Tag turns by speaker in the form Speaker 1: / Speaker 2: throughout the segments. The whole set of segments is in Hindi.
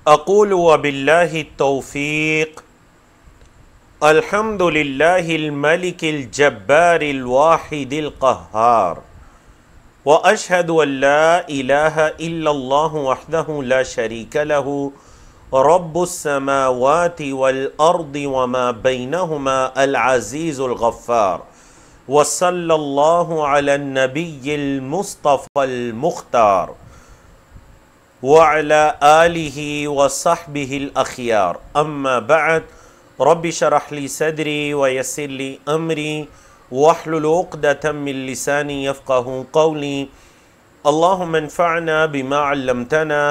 Speaker 1: अक़ूलु व बिल्लाहि तौफ़ीक़। अल्हम्दुलिल्लाहिल मलिकिल जब्बारिल वाहिदिल क़ह्हार व अशहदु अल्ला इलाहा इल्लल्लाहु वहदहु ला शरीका लहु रब्बुस समावाति वल अर्दि व मा बैनहुमा अल अज़ीज़ुल गफ़्फ़ार व सल्लल्लाहु अलन नबिय्यिल मुस्तफ़ल मुख्तार व अला आलिहि व सहबिहिल अख़ियार। अम्मा बअद, रब्बि शरह ली सदरी व यस्सिर ली अमरी वहलुल उक़दतम मिन लिसानी यफ़क़हू क़ौली। अल्लाहुम्मा अन्फ़अना बिमा अल्लमतना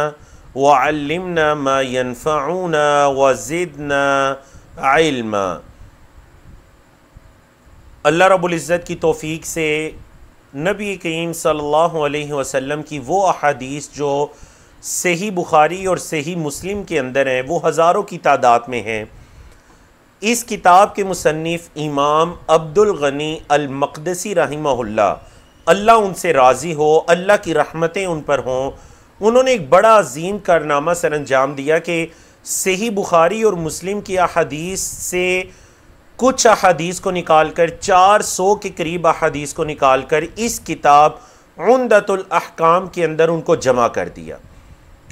Speaker 1: व अल्लिमना मा यनफ़अुना व ज़िदना इल्मा। अल्लाह रब्बुल इज़्ज़त की तौफ़ीक़ से नबी करीम सल्लल्लाहु अलैहि वसल्लम की वो अहादीस जो सही बुखारी और सही मुस्लिम के अंदर हैं, वो हज़ारों की तादाद में हैं। इस किताब के मुसन्निफ़ इमाम अब्दुल गनी अल मक़दसी रहमहुल्लाह, अल्लाह उनसे राज़ी हो, अल्लाह की रहमतें उन पर हों, उन्होंने एक बड़ा अजीम कारनामा सर अंजाम दिया कि सही बुखारी और मुस्लिम की अहादीस से कुछ अहादीस को निकाल कर 400 के करीब अहादीस को निकाल कर इस किताब उम्दतुल अहकाम के अंदर उनको जमा कर दिया।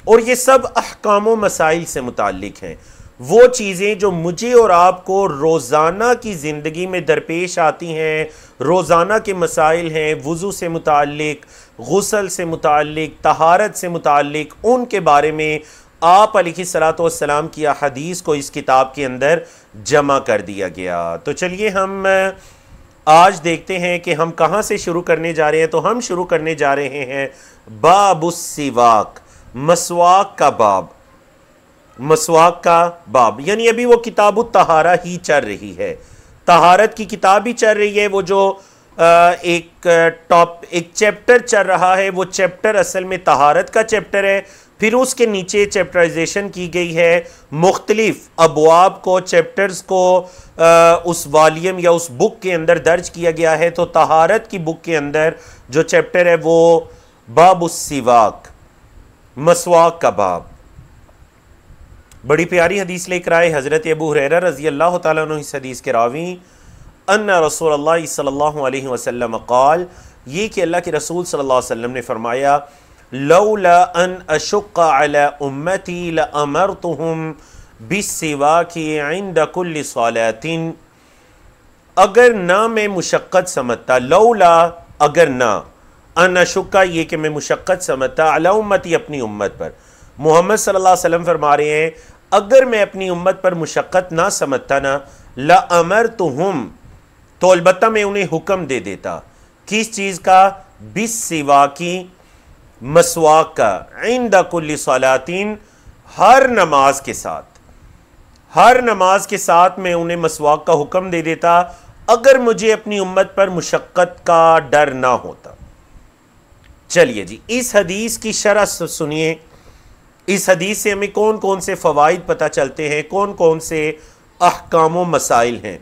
Speaker 1: और ये सब अहकाम व मसाइल से मुताल्लिक हैं, वो चीज़ें जो मुझे और आपको रोज़ाना की ज़िंदगी में दरपेश आती हैं, रोज़ाना के मसाइल हैं, वज़ू से मुताल्लिक, गुस्ल से मुताल्लिक, तहारत से मुताल्लिक, उनके बारे में आप अलैहिस्सलातु वस्सलाम की अहादीस को इस किताब के अंदर जमा कर दिया गया। तो चलिए हम आज देखते हैं कि हम कहाँ से शुरू करने जा रहे हैं। तो हम शुरू करने जा रहे हैं बाबुस सिवाक, मसवाक का बाब। मसवाक का बाब यानी अभी वो किताबु तहारा ही चल रही है, तहारत की किताब ही चल रही है। वो जो एक चैप्टर चल रहा है, वो चैप्टर असल में तहारत का चैप्टर है। फिर उसके नीचे चैप्टराइजेशन की गई है, मुख्तलिफ अबवाब को, चैप्टर्स को उस वॉल्यूम या उस बुक के अंदर दर्ज किया गया है। तो तहारत की बुक के अंदर जो चैप्टर है वो बाबुस सिवाक, मसवाक का बाब। बड़ी प्यारी हदीस लेकर आए हज़रत अबू हुरैरा रज़ी अल्लाह तआला अन्हु इस हदीस के रावी, अन्ना रसूलुल्लाह सल्लल्लाहु अलैहि वसल्लम क़ाल, ये कि अल्लाह के रसूल सल्लल्लाहु अलैहि वसल्लम ने फरमाया, लौला अन अशुक्क अला उम्मती लअमरतुहुम बिस्सिवाकी इंद कुल्लि सलातिन। अगर ना मैं मुशक्क़त समझता, लौला अगर ना, अन अशुक्का ये कि मैं मुशक्क़त समझता, अला उम्मती अपनी उम्मत पर। मोहम्मद सल्लल्लाहु अलैहि वसल्लम फरमा रहे हैं, अगर मैं अपनी उम्मत पर मुशक्क़त ना समझता ना, लअमरतुहुम तो अलबत्ता मैं उन्हें हुक्म दे देता। किस चीज़ का? बिस्सिवाकी, मसवाक का, इंद कुल्लि सलातिन, हर नमाज के साथ, हर नमाज के साथ मैं उन्हें मसवाक का हुक्म दे देता, अगर मुझे अपनी उम्मत पर मुशक्क़त का डर ना होता। चलिए जी, इस हदीस की शरह सुनिए। इस हदीस से हमें कौन कौन से फ़वाइद पता चलते हैं, कौन कौन से अहकाम व मसाइल हैं।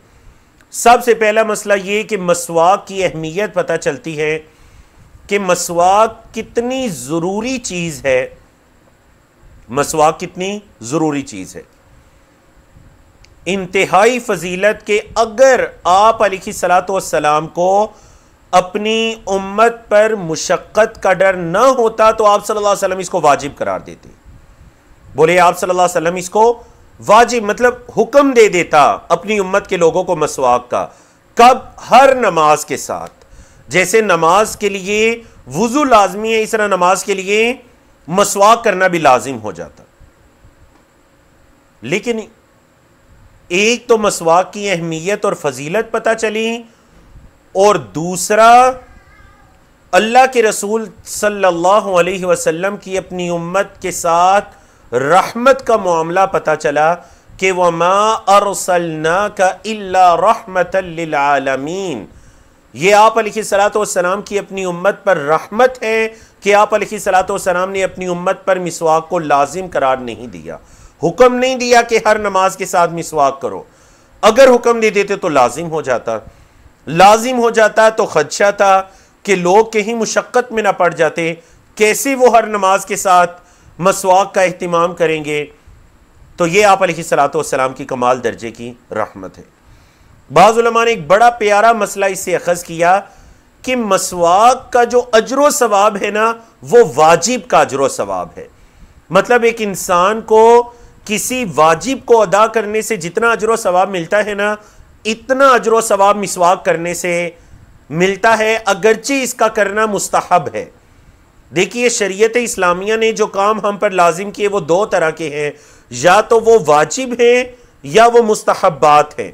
Speaker 1: सबसे पहला मसला ये कि मसवाक की अहमियत पता चलती है कि मसवाक कितनी ज़रूरी चीज़ है। मसवाक कितनी ज़रूरी चीज़ है, इंतहाई फजीलत के। अगर आप अलैहिस्सलातु वस्सलाम को अपनी उम्मत पर मुशक्क़त का डर ना होता तो आप सल्लल्लाहु अलैहि वसल्लम इसको वाजिब करार देते। बोले आप सल्लल्लाहु अलैहि वसल्लम इसको वाजिब मतलब हुक्म दे देता अपनी उम्मत के लोगों को मसवाक का। कब? हर नमाज के साथ। जैसे नमाज के लिए वुज़ू लाजमी है, इस तरह नमाज के लिए मसवाक करना भी लाजिम हो जाता। लेकिन एक तो मसवाक की अहमियत और फजीलत पता चली, और दूसरा अल्लाह के रसूल सल्लल्लाहु अलैहि वसल्लम की अपनी उम्मत के साथ रहमत का मामला पता चला कि वमा अरसलनाका इल्ला रहमतल लिल आलमीन। ये आप अलैहिस्सलातु वस्सलाम की अपनी उम्मत पर रहमत है कि आप अलैहिस्सलातु वस्सलाम ने अपनी उम्मत पर मिसवाक को लाजिम करार नहीं दिया, हुक्म नहीं दिया कि हर नमाज के साथ मिसवाक करो। अगर हुक्म दे देते तो लाजिम हो जाता, लाजिम हो जाता तो खदशा था कि लोग कहीं मुशक्क़त में ना पड़ जाते। कैसे वो हर नमाज के साथ मसवाक का एहतिमाम करेंगे, तो ये आप अलैहिस्सलातु वस्सलाम की कमाल दर्जे की रहमत है। बाज़ उलमा ने एक बड़ा प्यारा मसला इससे अखज़ किया कि मसवाक का जो अजर सवाब है ना, वो वाजिब का अजर सवाब है। मतलब एक इंसान को किसी वाजिब को अदा करने से जितना अजर सवाब मिलता है ना, इतना अजर सवाब मिसवाक करने से मिलता है, अगरचे इसका करना मुस्तहब है। देखिए, शरीयत इस्लामिया ने जो काम हम पर लाजिम किए वो दो तरह के हैं, या तो वो वाजिब हैं या वो मुस्तहब्बात हैं।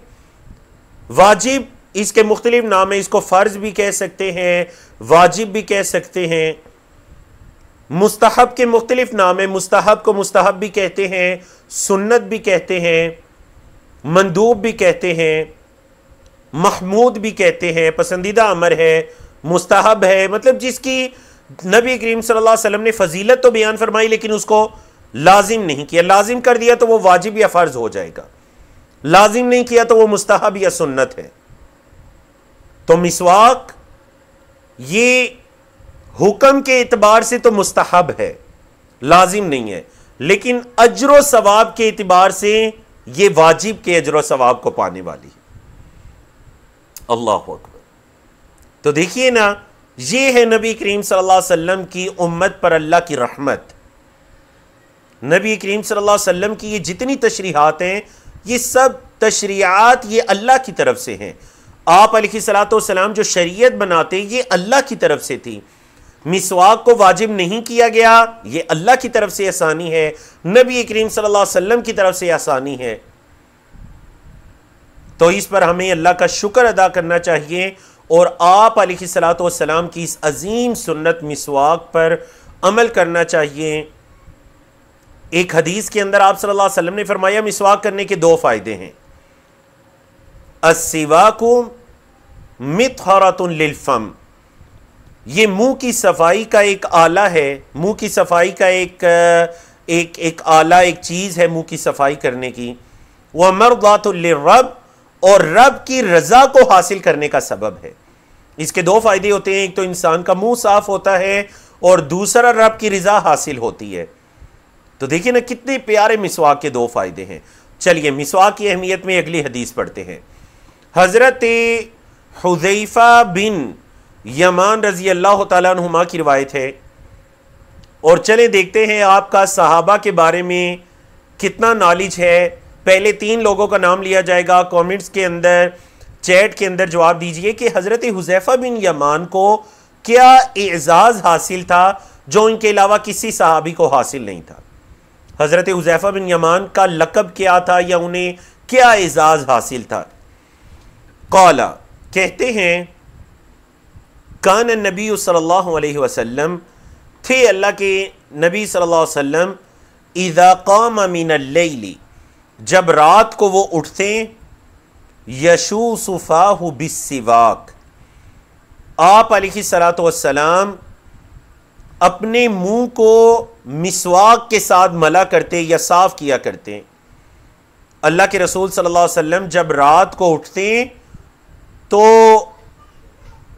Speaker 1: वाजिब इसके मुख्तलिफ नाम है, इसको फ़र्ज भी कह सकते हैं, वाजिब भी कह सकते हैं। मुस्तहब के मुख्तलिफ नाम है, मुस्तहब को मुस्तहब भी कहते हैं, सुन्नत भी कहते हैं, मंदूब भी कहते हैं, महमूद भी कहते हैं, पसंदीदा अमर है, मुस्तहब है। मतलब जिसकी नबी करीम सल्लल्लाहु अलैहि वसल्लम ने फजीलत तो बयान फरमाई लेकिन उसको लाजिम नहीं किया। लाजिम कर दिया तो वो वाजिब या फ़र्ज हो जाएगा, लाजिम नहीं किया तो वो मुस्तहब या सुन्नत है। तो मिसवाक ये हुक्म के एतबार से तो मुस्तहब है, लाजिम नहीं है, लेकिन अजर सवाब के एतबार से ये वाजिब के अजर सवाब को पाने वाली है। अल्लाह अकबर। तो देखिए ना, ये है नबी करीम सल्लल्लाहु अलैहि वसल्लम की उम्मत पर अल्लाह की रहमत। नबी करीम सल्लल्लाहु अलैहि वसल्लम की ये जितनी तशरीहात हैं, ये सब तशरीआत ये अल्लाह की तरफ से हैं। आप अलैहिस्सलातु वस्सलाम जो शरीयत बनाते ये अल्लाह की तरफ से थी। मिसवाक को वाजिब नहीं किया गया, ये अल्लाह की तरफ से आसानी है, नबी करीम सल्लल्लाहु अलैहि वसल्लम की तरफ से आसानी है। तो इस पर हमें अल्लाह का शुक्र अदा करना चाहिए और आप अलैहिस्सलातु वस्सलाम की इस अजीम सुन्नत मिसवाक पर अमल करना चाहिए। एक हदीस के अंदर आप सल्लल्लाहु अलैहि वसल्लम ने फरमाया, मिसवाक करने के दो फायदे हैं। अस्सिवाकु मित्हरतुन लिलफम, ये मुंह की सफाई का एक आला है, मुंह की सफाई का एक आला, एक चीज है मुंह की सफाई करने की। वह मर्दातुल लिर्रब, और रब की रजा को हासिल करने का सबब है। इसके दो फायदे होते हैं, एक तो इंसान का मुंह साफ होता है और दूसरा रब की रजा हासिल होती है। तो देखिए ना कितने प्यारे मिसवाक के दो फायदे हैं। चलिए मिसवाक की अहमियत में अगली हदीस पढ़ते हैं। हजरत हुज़ैफा बिन यमान रजी अल्लाह तआला अन्हुमा की रिवायत है, और चले देखते हैं आपका सहाबा के बारे में कितना नॉलेज है। पहले तीन लोगों का नाम लिया जाएगा, कमेंट्स के अंदर, चैट के अंदर जवाब दीजिए कि हजरत हुज़ैफा बिन यमान को क्या एजाज हासिल था जो इनके अलावा किसी सहाबी को हासिल नहीं था। हजरत हुज़ैफा बिन यमान का लक़ब क्या था या उन्हें क्या एजाज हासिल था। क़ाला, कहते हैं, कान नबी सल्लल्लाहु अलैहि वसल्लम, थे अल्लाह के नबी सल्लल्लाहु अलैहि वसल्लम, इज़ा क़ाम मिनल लैली, जब रात को वो उठते, यशू सुफ़ाहु बिस्सिवाक, आप अलैहिस्सलातु वस्सलाम अपने मुंह को मिसवाक के साथ मला करते या साफ किया करते। अल्लाह के रसूल सल्लल्लाहु अलैहि वसल्लम जब रात को उठते तो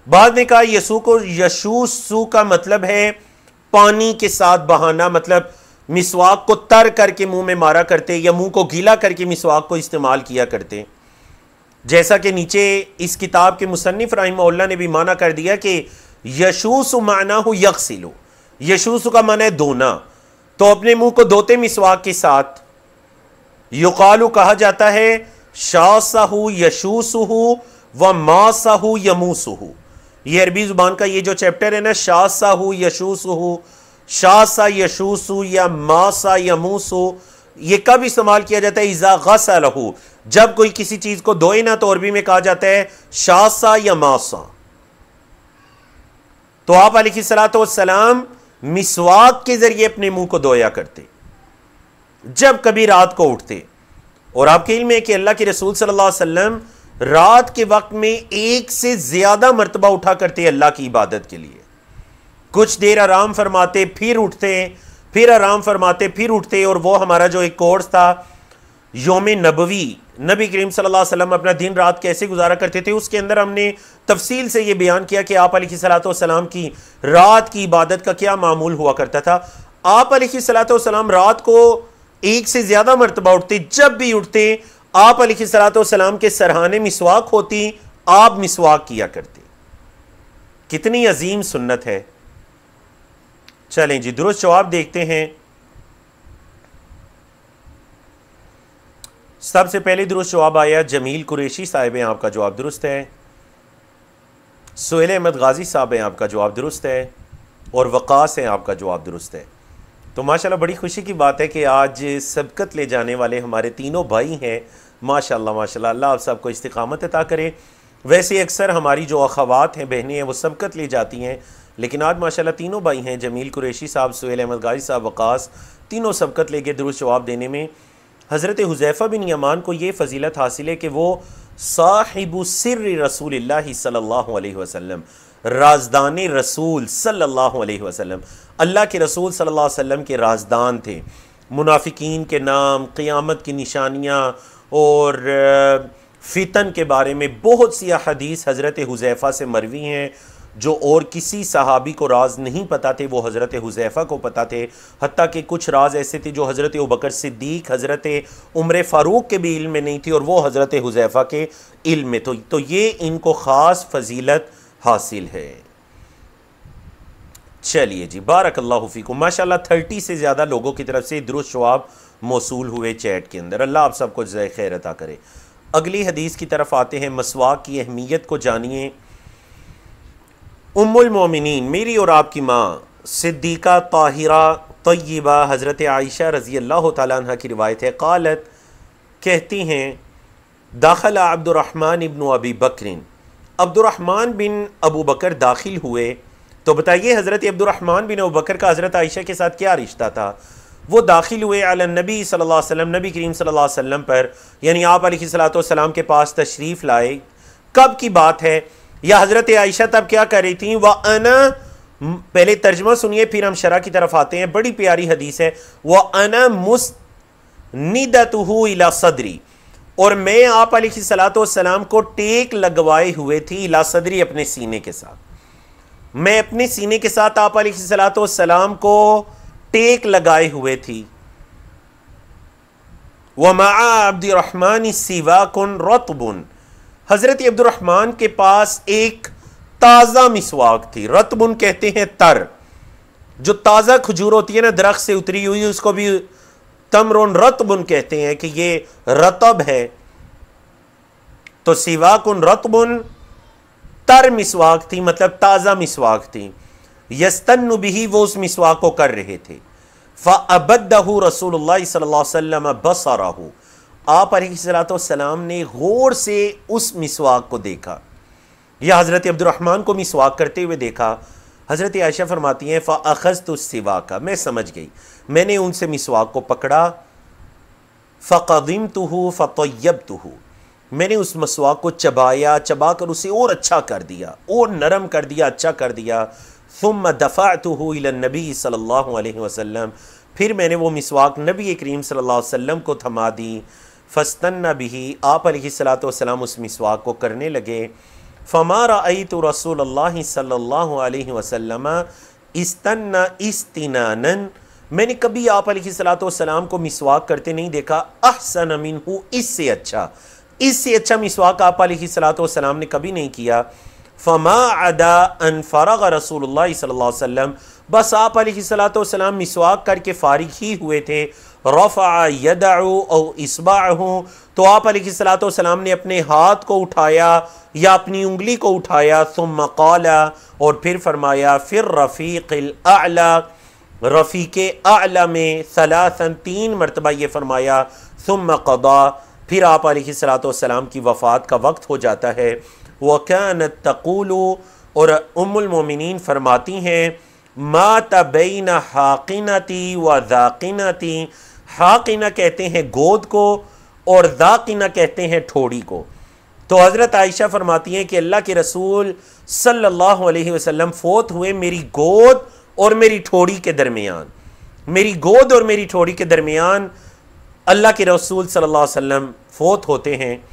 Speaker 1: बाद में कहा यशूसु का मतलब है पानी के साथ बहाना, मतलब मिसवाक को तर करके मुंह में मारा करते या मुंह को गीला करके मिसवाक को इस्तेमाल किया करते। जैसा कि नीचे इस किताब के मुसन्निफ रहमहुल्लाह ने भी माना कर दिया कि यशूसु मानाहु यग़सिलु, यशूसु का माना है धोना, तो अपने मुंह को धोते मिसवाक के साथ। युकालु कहा जाता है शासहु यशूसुहु व मासहु यमूसुहु। ये अरबी जुबान का ये जो चैप्टर है ना, शासहु यशूसुहु, शासा यशूसु या मासा यमूसु, ये कब इस्तेमाल किया जाता है? इज़ा गसलहु, जब कोई किसी चीज को धोए ना, तो अरबी में कहा जाता है शासा या मासा। तो आप अलैहिस्सलातु वस्सलाम मिसवाक के जरिए अपने मुंह को धोया करते जब कभी रात को उठते। और आपके इल्म है कि अल्लाह के रसूल सल्लल्लाहु अलैहि वसल्लम रात के वक्त में एक से ज्यादा मर्तबा उठा करते अल्लाह की इबादत के लिए। कुछ देर आराम फरमाते, फिर उठते, फिर आराम फरमाते, फिर उठते। और वो हमारा जो एक कोर्स था योम नबवी, नबी करीम सल्लल्लाहु अलैहि वसल्लम अपना दिन रात कैसे गुजारा करते थे, उसके अंदर हमने तफसील से ये बयान किया कि आप अलैहिस्सलातु वस्सलाम की रात की इबादत का क्या मामूल हुआ करता था। आप अलैहिस्सलातु वस्सलाम रात को एक से ज्यादा मरतबा उठते, जब भी उठते आप अलैहिस्सलाम के सरहाने मिसवाक होती, आप मिसवाक किया करते। कितनी अजीम सुन्नत है। चलें जी दुरुस्त जवाब देखते हैं। सबसे पहले दुरुस्त जवाब आया जमील कुरैशी साहिब हैं, आपका जवाब दुरुस्त है। सुहेल अहमद गाजी साहब हैं, आपका जवाब दुरुस्त है। और वकास हैं, आपका जवाब दुरुस्त है। तो माशाल्लाह बड़ी खुशी की बात है कि आज सबकत ले जाने वाले हमारे तीनों भाई हैं। माशाल्लाह माशाल्लाह, अल्लाह आप सबको इस्तिकामत अता करे। वैसे अक्सर हमारी जो अखवात हैं, बहनें हैं, वो सबकत ले जाती हैं, लेकिन आज माशाल्लाह तीनों भाई हैं, जमील कुरैशी साहब, सुहेल अहमद गाजी साहब, वकास, तीनों सबकत लेके दुरुस्त जवाब देने में। हज़रत हुज़ैफ़ा बिन यमान को ये फ़जीलत हासिल है कि वो साहिबु सिर्र रसूलिल्लाह सल्लल्लाहु अलैहि वसल्लम, राजदान रसूल सल्लल्लाहु अलैहि वसल्लम, अल्लाह के रसूल सल्लल्लाहु अलैहि वसल्लम के राजदान थे। मुनाफिकीन के नाम, क़यामत की निशानियाँ और फ़ितन के बारे में बहुत सी हदीस हज़रत हुज़ैफ़ा से मरवी हैं, जो और किसी सहाबी को राज नहीं पता थे, वो हज़रत हुज़ैफ़ा को पता थे। हत्ता कि कुछ राज ऐसे थे जो हज़रत अबू बकर सिद्दीक़, हज़रत उमर फ़ारूक के भी इल्म में नहीं थी, और वो हज़रत हुज़ैफ़ा के इल्म में। तो ये इनको ख़ास फ़जीलत हासिल है। चलिए जी, बारकल्लाहु फ़ीकुम। माशाल्लाह 30 से ज़्यादा लोगों की तरफ से दुरुस्त जवाब मौसूल हुए चैट के अंदर। अल्लाह आप सबको जज़ाए खैर अता करे। अगली हदीस की तरफ आते हैं। मसवाक की अहमियत को जानिए। उम्मुल मोमिनीन, मेरी और आपकी माँ सिद्दीक़ा ताहिरा तय्यबा हज़रत आयशा रज़ी अल्लाह तआला अन्हा की रिवायत है। क़ालत, कहती हैं, दाखला अब्दुर्रहमान इब्न अबी बकरिन, अब्दुर्रहमान बिन अबू बकर दाखिल हुए। तो बताइए हज़रत अब्दुर्रहमान बिन अबू बकर का हज़रत आयशा के साथ क्या रिश्ता था। वो दाखिल हुए अला नबी सल्लल्लाहु अलैहि वसल्लम, नबी करीम सल्लल्लाहु अलैहि वसल्लम पर, यानी आप अलैहिस्सलातु वस्सलाम के पास तशरीफ़ लाए। कब की बात है, या हज़रत आयशा तब क्या कर रही थी। व अना, पहले तर्जमा सुनिए फिर हम शरह की तरफ आते हैं। बड़ी प्यारी हदीस है। व अना मुस्निदतुहु इला सदरी, और मैं आप अलैहिस्सलातु वस्सलाम को टेक लगवाए हुए थी, इला सदरी, अपने सीने के साथ। मैं अपने सीने के साथ आप अलैहिस्सलातु वस्सलाम को टेक लगाए हुए थी। व मआ अब्दुर्रहमान सिवाकुन रतबुन, हज़रत अब्दुर्रहमान के पास एक ताज़ा मिसवाक थी। रतबुन कहते हैं तर, जो ताज़ा खजूर होती है ना, दरख्त से उतरी हुई, उसको भी तमरुन रतबुन कहते हैं कि ये रतब है। तो सिवाकुन रतबुन, तर मिसवाक थी, मतलब ताज़ा मिसवाक थी। यस्तन्नु बिही, वो उस मिसवाक को कर रहे थे। फ़अबद्दहु रसूलुल्लाह सल्लल्लाहु अलैहि वसल्लम बसरहु, आप अलैहिस्सलाम ने गौर से उस मिसवाक को देखा, या हज़रत अब्दुर्रहमान को मिसवाक करते हुए देखा। हज़रत आयशा फरमाती हैं, फ़अख़ज़्तु सिवाका, मैं समझ गई, मैंने उनसे मिसवाक को पकड़ा। फ़क़दिमतुहु फ़तय्यबतुहु, मैंने उस मिसवाक को चबाया, चबाकर उसे और अच्छा कर दिया, और नरम कर दिया, अच्छा कर दिया। सुम्मा दफ़अतुहु इलन नबी सल्लल्लाहु अलैहि वसल्लम, फिर मैंने वो मिसवाक नबी करीम सल्लल्लाहु अलैहि वसल्लम को थमा दी। फस्तन्ना बिही, आप अलैहिस्सलातु वस्सलाम उस मिसवाक को करने लगे। फ़मा रअयतु रसूलल्लाह सल्लल्लाहु अलैहि वसल्लम इस्तन्ना इस्तिनानन, मैंने कभी आप अलैहिस्सलातु वस्सलाम को मिसवाक करते नहीं देखा। अहसन मिन्हु, इससे अच्छा मिसवाक आप अलैहिस्सलातु वस्सलाम ने कभी नहीं किया। फ़मा अदा अन फ़रग़ रसूलुल्लाह सल्लल्लाहु अलैहि वसल्लम, बस आप अलैहिस्सलातु वस्सलाम मिसवाक करके फ़ारिग ही हुए थे। रफ़अ यदअु औ इस्बाअहु, तो आप अलैहिस्सलातु वस्सलाम ने अपने हाथ को उठाया या अपनी उंगली को उठाया। सुम्मा क़ाला, और फिर फरमाया, फिर रफ़ीक़िल अअला, रफ़ीक़े अअला में, सलासन, 3 मरतबा ये फरमाया। सुम्मा क़दा, फिर आप अलैहिस्सलातु वस्सलाम की वफ़ात का वक्त हो जाता है। वकानत तक़ूलु, और उम्मुल मोमिनीन फरमाती हैं, माता बैन हाकिनती व दाकिनती, हाकिना कहते हैं गोद को, और दाकिना कहते हैं ठोड़ी को। तो हज़रत आयशा फरमाती हैं कि अल्लाह के रसूल सल्लल्लाहु अलैहि वसल्लम फोत हुए मेरी गोद और मेरी ठोड़ी के दरमियान, मेरी गोद और मेरी ठोड़ी के दरमियान अल्लाह के रसूल सल्लल्लाहु अलैहि वसल्लम फोत होते हैं।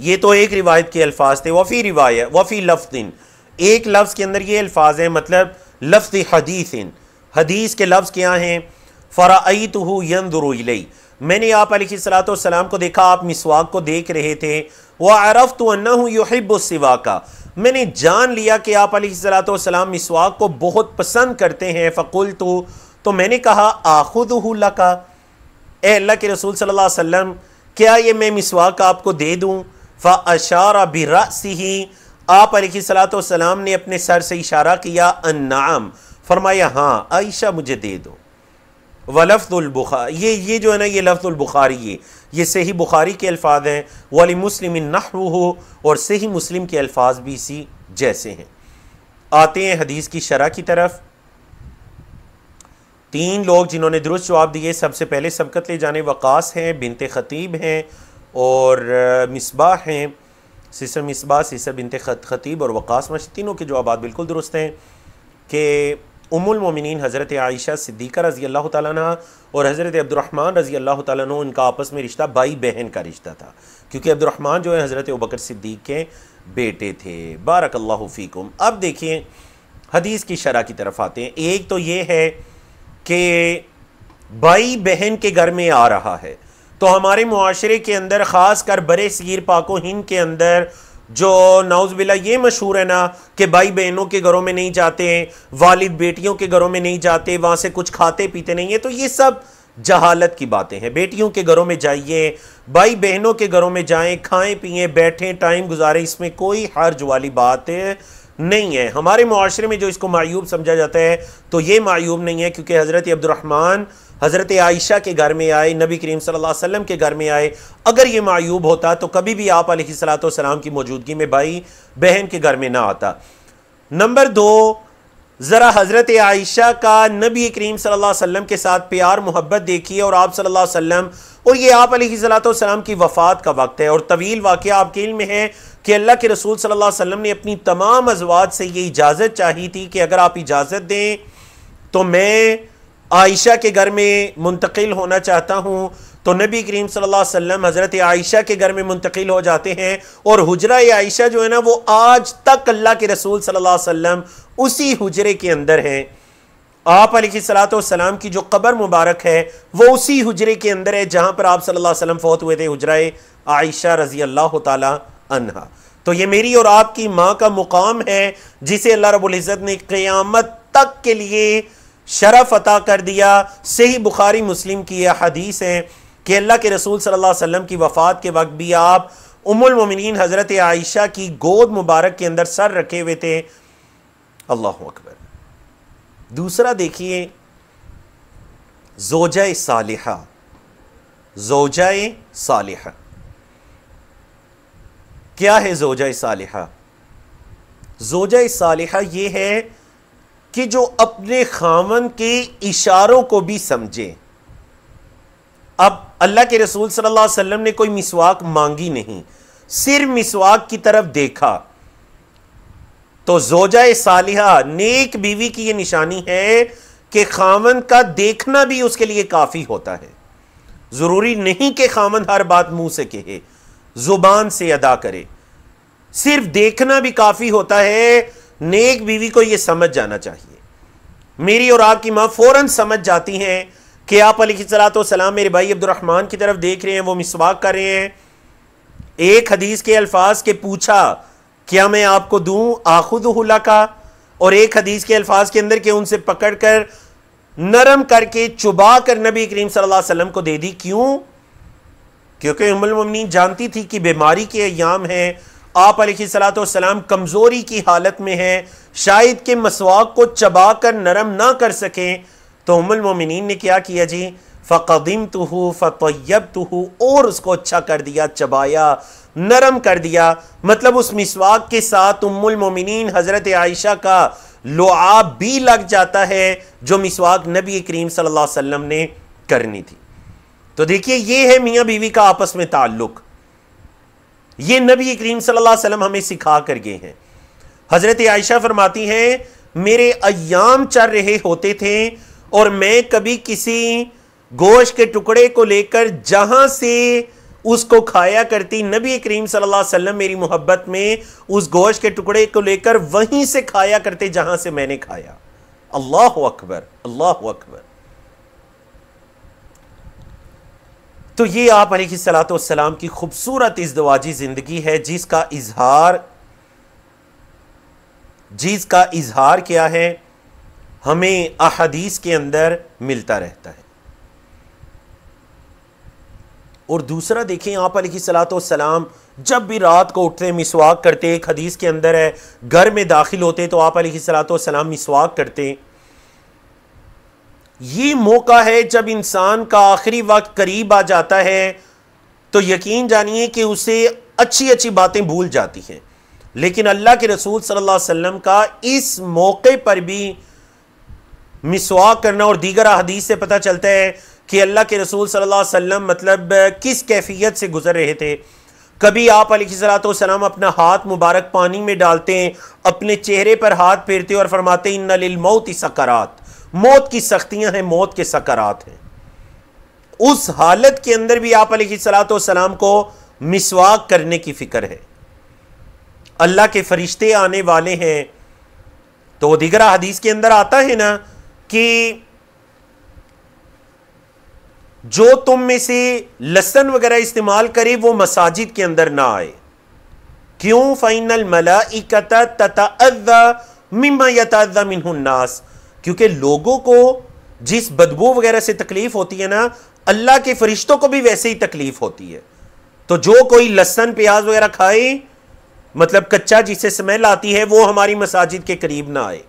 Speaker 1: ये तो एक रिवायत के अल्फाज थे। वफ़ी रिवायत वफ़ी लफ्ज़िन, एक लफ्ज़ के अंदर ये अल्फाज हैं, मतलब लफ्ज़ हदीसिन, हदीस के लफ्ज़ क्या हैं। फ़राअयतुहु यंज़ुरु इलैहि, मैंने आप अलैहिस्सलातु वस्सलाम को देखा, आप मिसवाक को देख रहे थे। व अरफ़्तु अन्नहु युहिब्बु सिवाका, मैंने जान लिया कि आप अलैहिस्सलातु वस्सलाम मिसवाक को बहुत पसंद करते हैं। फ़क़ुल्तु, तो मैंने कहा आख़ुज़ुहु लका, ए अल्लाह के रसूल सल्लल्लाहु अलैहि वसल्लम, क्या ये मैं मिसवाक आपको दे दूँ? फ़अशारा बिरअसिही, आप अलैहिस्सलातु वस्सलाम ने अपने सर से इशारा किया। अन्नाम, फरमाया हाँ आयशा मुझे दे दो। वलफ्ज़ुल बुखारी, ये जो है ना, ये लफ्ज़ुल बुखारी, ये सही बुखारी के अल्फाज हैं। वली मुस्लिमिन नहवुहु, और सही मुस्लिम के अल्फाज भी इसी जैसे हैं। आते हैं हदीस की शरह की तरफ। 3 लोग जिन्होंने दुरुस्त जवाब दिए, सबसे पहले सबकत ले जाने वक़ास हैं, बिनते ख़तीब हैं और मिसबाह हैं, सिस्टर मिसबाह, सिस्टर बिनते ख़तीब और वक़ास मश, तीनों के जवाब बिल्कुल दुरुस्त हैं कि उम्मुल मोमिनीन हज़रत आयशा सिद्दीक़ा रज़ी अल्लाह ताला अन्हा और हज़रत अब्दुर्रहमान रज़ी अल्लाह ताला अन्हु, इनका आपस में रिश्ता भाई बहन का रिश्ता था, क्योंकि अब्दुर्रहमान जो है हज़रत अबू बकर सिद्दीक़ के बेटे थे। बारकल्लाहु फ़ीकुम। अब देखिए हदीस की शरह की तरफ आते हैं। एक तो ये है कि भाई बहन के घर में आ रहा है, तो हमारे मुआशरे के अंदर ख़ास कर बरे सगीर पाको हिंद के अंदर जो नाउज़ुबिल्लाह ये मशहूर है ना कि भाई बहनों के घरों में नहीं जाते, वालिद बेटियों के घरों में नहीं जाते, वहाँ से कुछ खाते पीते नहीं है, तो ये सब जहालत की बातें हैं। बेटियों के घरों में जाइए, भाई बहनों के घरों में जाएं, खाएं पिएं, बैठें, टाइम गुजारें, इसमें कोई हर्ज वाली बात नहीं है। हमारे मुआशरे में जो इसको मायूब समझा जाता है, तो ये मायूब नहीं है, क्योंकि हज़रत अब्दुर्रहमान हज़रत आयशा के घर में आए, नबी करीम सल्लल्लाहु अलैहि वसल्लम के घर में आए। अगर ये मायूब होता तो कभी भी आप अलैहिस्सलातु वस्सलाम की मौजूदगी में भाई बहन के घर में ना आता। नंबर 2, ज़रा हज़रत आयशा का नबी करीम सल्लल्लाहु अलैहि वसल्लम के साथ प्यार मोहब्बत देखिए, और आप सल्लल्लाहु अलैहि वसल्लम, और ये आप अलैहिस्सलातु वस्सलाम की वफ़ात का वक्त है, और तवील वाक़या आपके इल्म में है कि अल्लाह के रसूल सल्लल्लाहु अलैहि वसल्लम ने अपनी तमाम अज़वाज से ये इजाज़त चाही थी कि अगर आप इजाज़त दें तो मैं आयशा के घर में मुंतकिल होना चाहता हूँ। तो नबी करीम सल्लल्लाहु अलैहि वसल्लम हज़रत आयशा के घर में मुंतकिल हो जाते हैं, और हुजरा आयशा जो है ना, वो आज तक अल्लाह के रसूल सल्लल्लाहु अलैहि वसल्लम उसी हुजरे के अंदर हैं। आप अलैहिस्सलातु वस्सलाम की जो कब्र मुबारक है वो उसी हुजरे के अंदर है जहाँ पर आप सल्लल्लाहु अलैहि वसल्लम फौत हुए थे, हुजरा आयशा रज़ी अल्लाह ताला अन्हा। तो ये मेरी और आपकी माँ का मुकाम है, जिसे अल्लाह रब्बुल इज़्ज़त ने क़यामत तक के लिए शरफ अता कर दिया। सही बुखारी मुस्लिम की यह हदीस है कि अल्लाह के रसूल सल्लल्लाहु अलैहि वसल्लम की वफ़ात के वक्त भी आप उम्मुल मोमिनीन हज़रत आयशा की गोद मुबारक के अंदर सर रखे हुए थे। अल्लाहु अकबर। दूसरा देखिए, ज़ौजा सालिहा, ज़ौजा सालिहा क्या है? ज़ौजा सालिहा, ज़ौजा सालिहा ये है कि जो अपने खामन के इशारों को भी समझे। अब अल्लाह के रसूल सल्लल्लाहु अलैहि वसल्लम ने कोई मिसवाक मांगी नहीं, सिर्फ मिसवाक की तरफ देखा। तो ज़ौजा सालिहा, नेक बीवी की यह निशानी है कि खामन का देखना भी उसके लिए काफ़ी होता है। ज़रूरी नहीं कि खामन हर बात मुंह से कहे, ज़ुबान से अदा करे, सिर्फ देखना भी काफ़ी होता है। नेक बीवी को यह समझ जाना चाहिए। मेरी और आपकी माँ फौरन समझ जाती हैं कि आप अलैहिस्सलातु वस्सलाम मेरे भाई अब्दुर्रहमान की तरफ देख रहे हैं, वो मिसवाक कर रहे हैं। एक हदीस के अल्फाज के पूछा, क्या मैं आपको दूं? आखुदुहु लका। और एक हदीस के अल्फाज के अंदर के उनसे पकड़कर नरम करके चुबा कर नबी करीम सल्लल्लाहु अलैहि वसल्लम को दे दी। क्यों? क्योंकि उम्मुल मोमिनीन जानती थी कि बीमारी के अय्याम हैं, आप अलैहिस्सलातु वस्सलाम कमज़ोरी की हालत में हैं, शायद के मसवाक को चबा कर नरम ना कर सकें। तो उम्मुल मोमिनीन ने क्या किया जी? फ़क़दिमतुहु फ़तय्यबतुहु, और उसको अच्छा कर दिया, चबाया, नरम कर दिया। मतलब उस मिसवाक के साथ उम्मुल मोमिनीन हज़रत आयशा का लुआब भी लग जाता है जो मिसवाक नबी करीम सल्लल्लाहु अलैहि वसल्लम ने करनी थी। तो देखिए, ये है मियाँ बीवी का आपस में ताल्लुक। ये नबी करीम सल्लल्लाहु अलैहि वसल्लम हमें सिखा कर गए हैं। हज़रत आयशा फरमाती हैं, मेरे अय्याम चल रहे होते थे और मैं कभी किसी गोश्त के टुकड़े को लेकर जहां से उसको खाया करती, नबी करीम सल्लल्लाहु अलैहि वसल्लम मेरी मोहब्बत में उस गोश्त के टुकड़े को लेकर वहीं से खाया करते जहां से मैंने खाया। अल्लाहु अकबर, अल्लाहु अकबर। तो ये आप अलैहिस्सलातु वस्सलाम की खूबसूरत इज़्दिवाजी ज़िंदगी है जिसका इजहार क्या है, हमें अहदीस के अंदर मिलता रहता है। और दूसरा देखें, आप अलैहिस्सलातु वस्सलाम जब भी रात को उठते मिसवाक करते, एक हदीस के अंदर है घर में दाखिल होते तो आप अलैहिस्सलातु वस्सलाम मिसवाक करते। ये मौका है जब इंसान का आखिरी वक्त करीब आ जाता है तो यकीन जानिए कि उसे अच्छी अच्छी बातें भूल जाती हैं, लेकिन अल्लाह के रसूल सल्लल्लाहु अलैहि वसल्लम का इस मौके पर भी मिसवाक करना, और दीगर हदीस से पता चलता है कि अल्लाह के रसूल सल्लल्लाहु अलैहि वसल्लम मतलब किस कैफियत से गुजर रहे थे। कभी आप अलैहिस्सलातु वस्सलाम अपना हाथ मुबारक पानी में डालते, अपने चेहरे पर हाथ फेरते और फरमाते इन्ना लिल मौति सकरात, मौत की सख्तियां हैं, मौत के सकरात हैं। उस हालत के अंदर भी आप अलैहिस्सलातु वस्सलाम को मिसवाक करने की फिक्र है। अल्लाह के फरिश्ते आने वाले हैं, तो दीगर हदीस के अंदर आता है ना कि जो तुम में से लहसुन वगैरह इस्तेमाल करे वो मसाजिद के अंदर ना आए। क्यों? फ़इन्नल मलाइकत ततअज़्ज़ा मिम्मा यतअज़्ज़ा मिन्हु अन्नास, क्योंकि लोगों को जिस बदबू वगैरह से तकलीफ होती है ना, अल्लाह के फरिश्तों को भी वैसे ही तकलीफ होती है। तो जो कोई लहसुन प्याज वगैरह खाए, मतलब कच्चा जिससे स्मेल आती है, वो हमारी मसाजिद के करीब ना आए,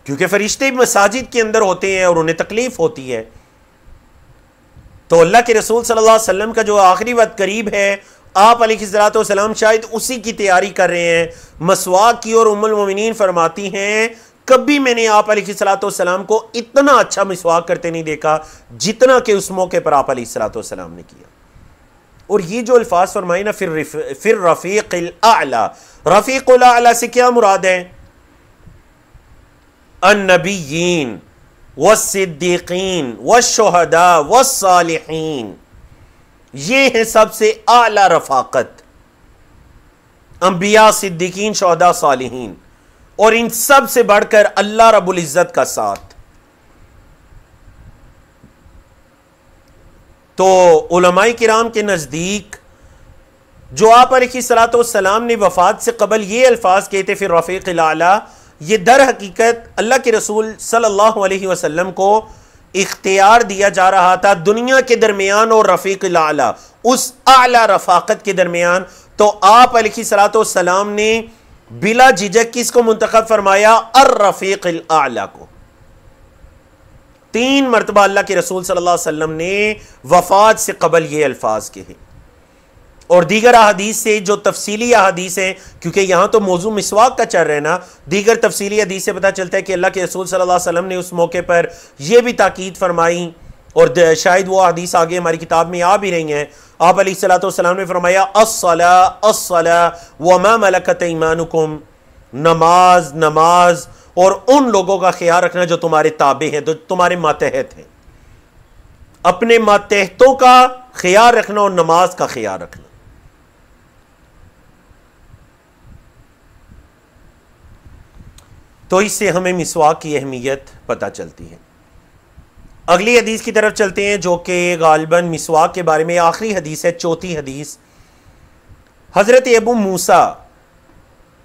Speaker 1: क्योंकि फरिश्ते मसाजिद के अंदर होते हैं और उन्हें तकलीफ होती है। तो अल्लाह के रसूल सल्लल्लाहु अलैहि वसल्लम का जो आखिरी वक्त करीब है, आप अलैहिस्सलातु वस्सलाम शायद उसी की तैयारी कर रहे हैं मसवाक की, और उम्मुल मोमिनीन फरमाती हैं कभी मैंने आप अलैहिस्सलातु वस्सलाम को इतना अच्छा मिसवाक करते नहीं देखा जितना कि उस मौके पर आप अलैहिस्सलातु वस्सलाम ने किया। और ये जो अल्फाज फरमाए ना, फिर रफीक़िल आला, रफीक़ुल आला से क्या मुराद है? अन्नबिय्यीन वस्सिद्दीक़ीन वश्शुहदा वस्सालिहीन, ये है सबसे आला रफाकत, अंबिया, सिद्दीकीन, शुहदा, सालिहीन, और इन सब से बढ़कर अल्लाह रब्बुल इज्जत का साथ। तो उलमाए किराम के नजदीक जो आप अलैहिस्सलातु वस्सलाम ने वफात से कबल ये अल्फाज कहते फिर रफीक़िल आला, ये दर हकीकत अल्लाह के रसूल सल्लल्लाहु अलैहि वसल्लम को इख्तियार दिया जा रहा था दुनिया के दरमियान और रफीक़िल आला, उस आला रफाकत के दरमियान। तो आप अलैहिस्सलातु वस्सलाम ने बिला झिझक किसको मुंतखब फरमाया? अर रफीक़िल आला को। 3 मरतबा अल्लाह के रसूल सल्लल्लाहु अलैहि वसल्लम ने वफात से कबल ये अल्फाज कहे। और दीगर अहादीस से जो तफसीली अहादीस है, क्योंकि यहां तो मौजू मिसवाक का चल रहा है ना, दीगर तफसीली हदीस से पता चलता है कि अल्लाह के रसूल सल्लल्लाहु अलैहि वसल्लम ने उस मौके पर यह भी ताकीद फरमाई, और शायद वो हदीस आगे हमारी किताब में आ भी रही हैं। आप अलैहिस्सलातु वस्सलाम ने फरमाया अस्सला अस्सला व मा मलकत ईमानुकुम, नमाज नमाज और उन लोगों का ख्याल रखना जो तुम्हारे ताबे हैं, जो तुम्हारे मातहत हैं। अपने मातहतों का ख्याल रखना और नमाज का ख्याल रखना। तो इससे हमें मिसवाक की अहमियत पता चलती है। अगली हदीस की तरफ चलते हैं, जो कि गालिबन मिसवाक के बारे में आखिरी हदीस है, चौथी हदीस। हज़रत अबू मूसा,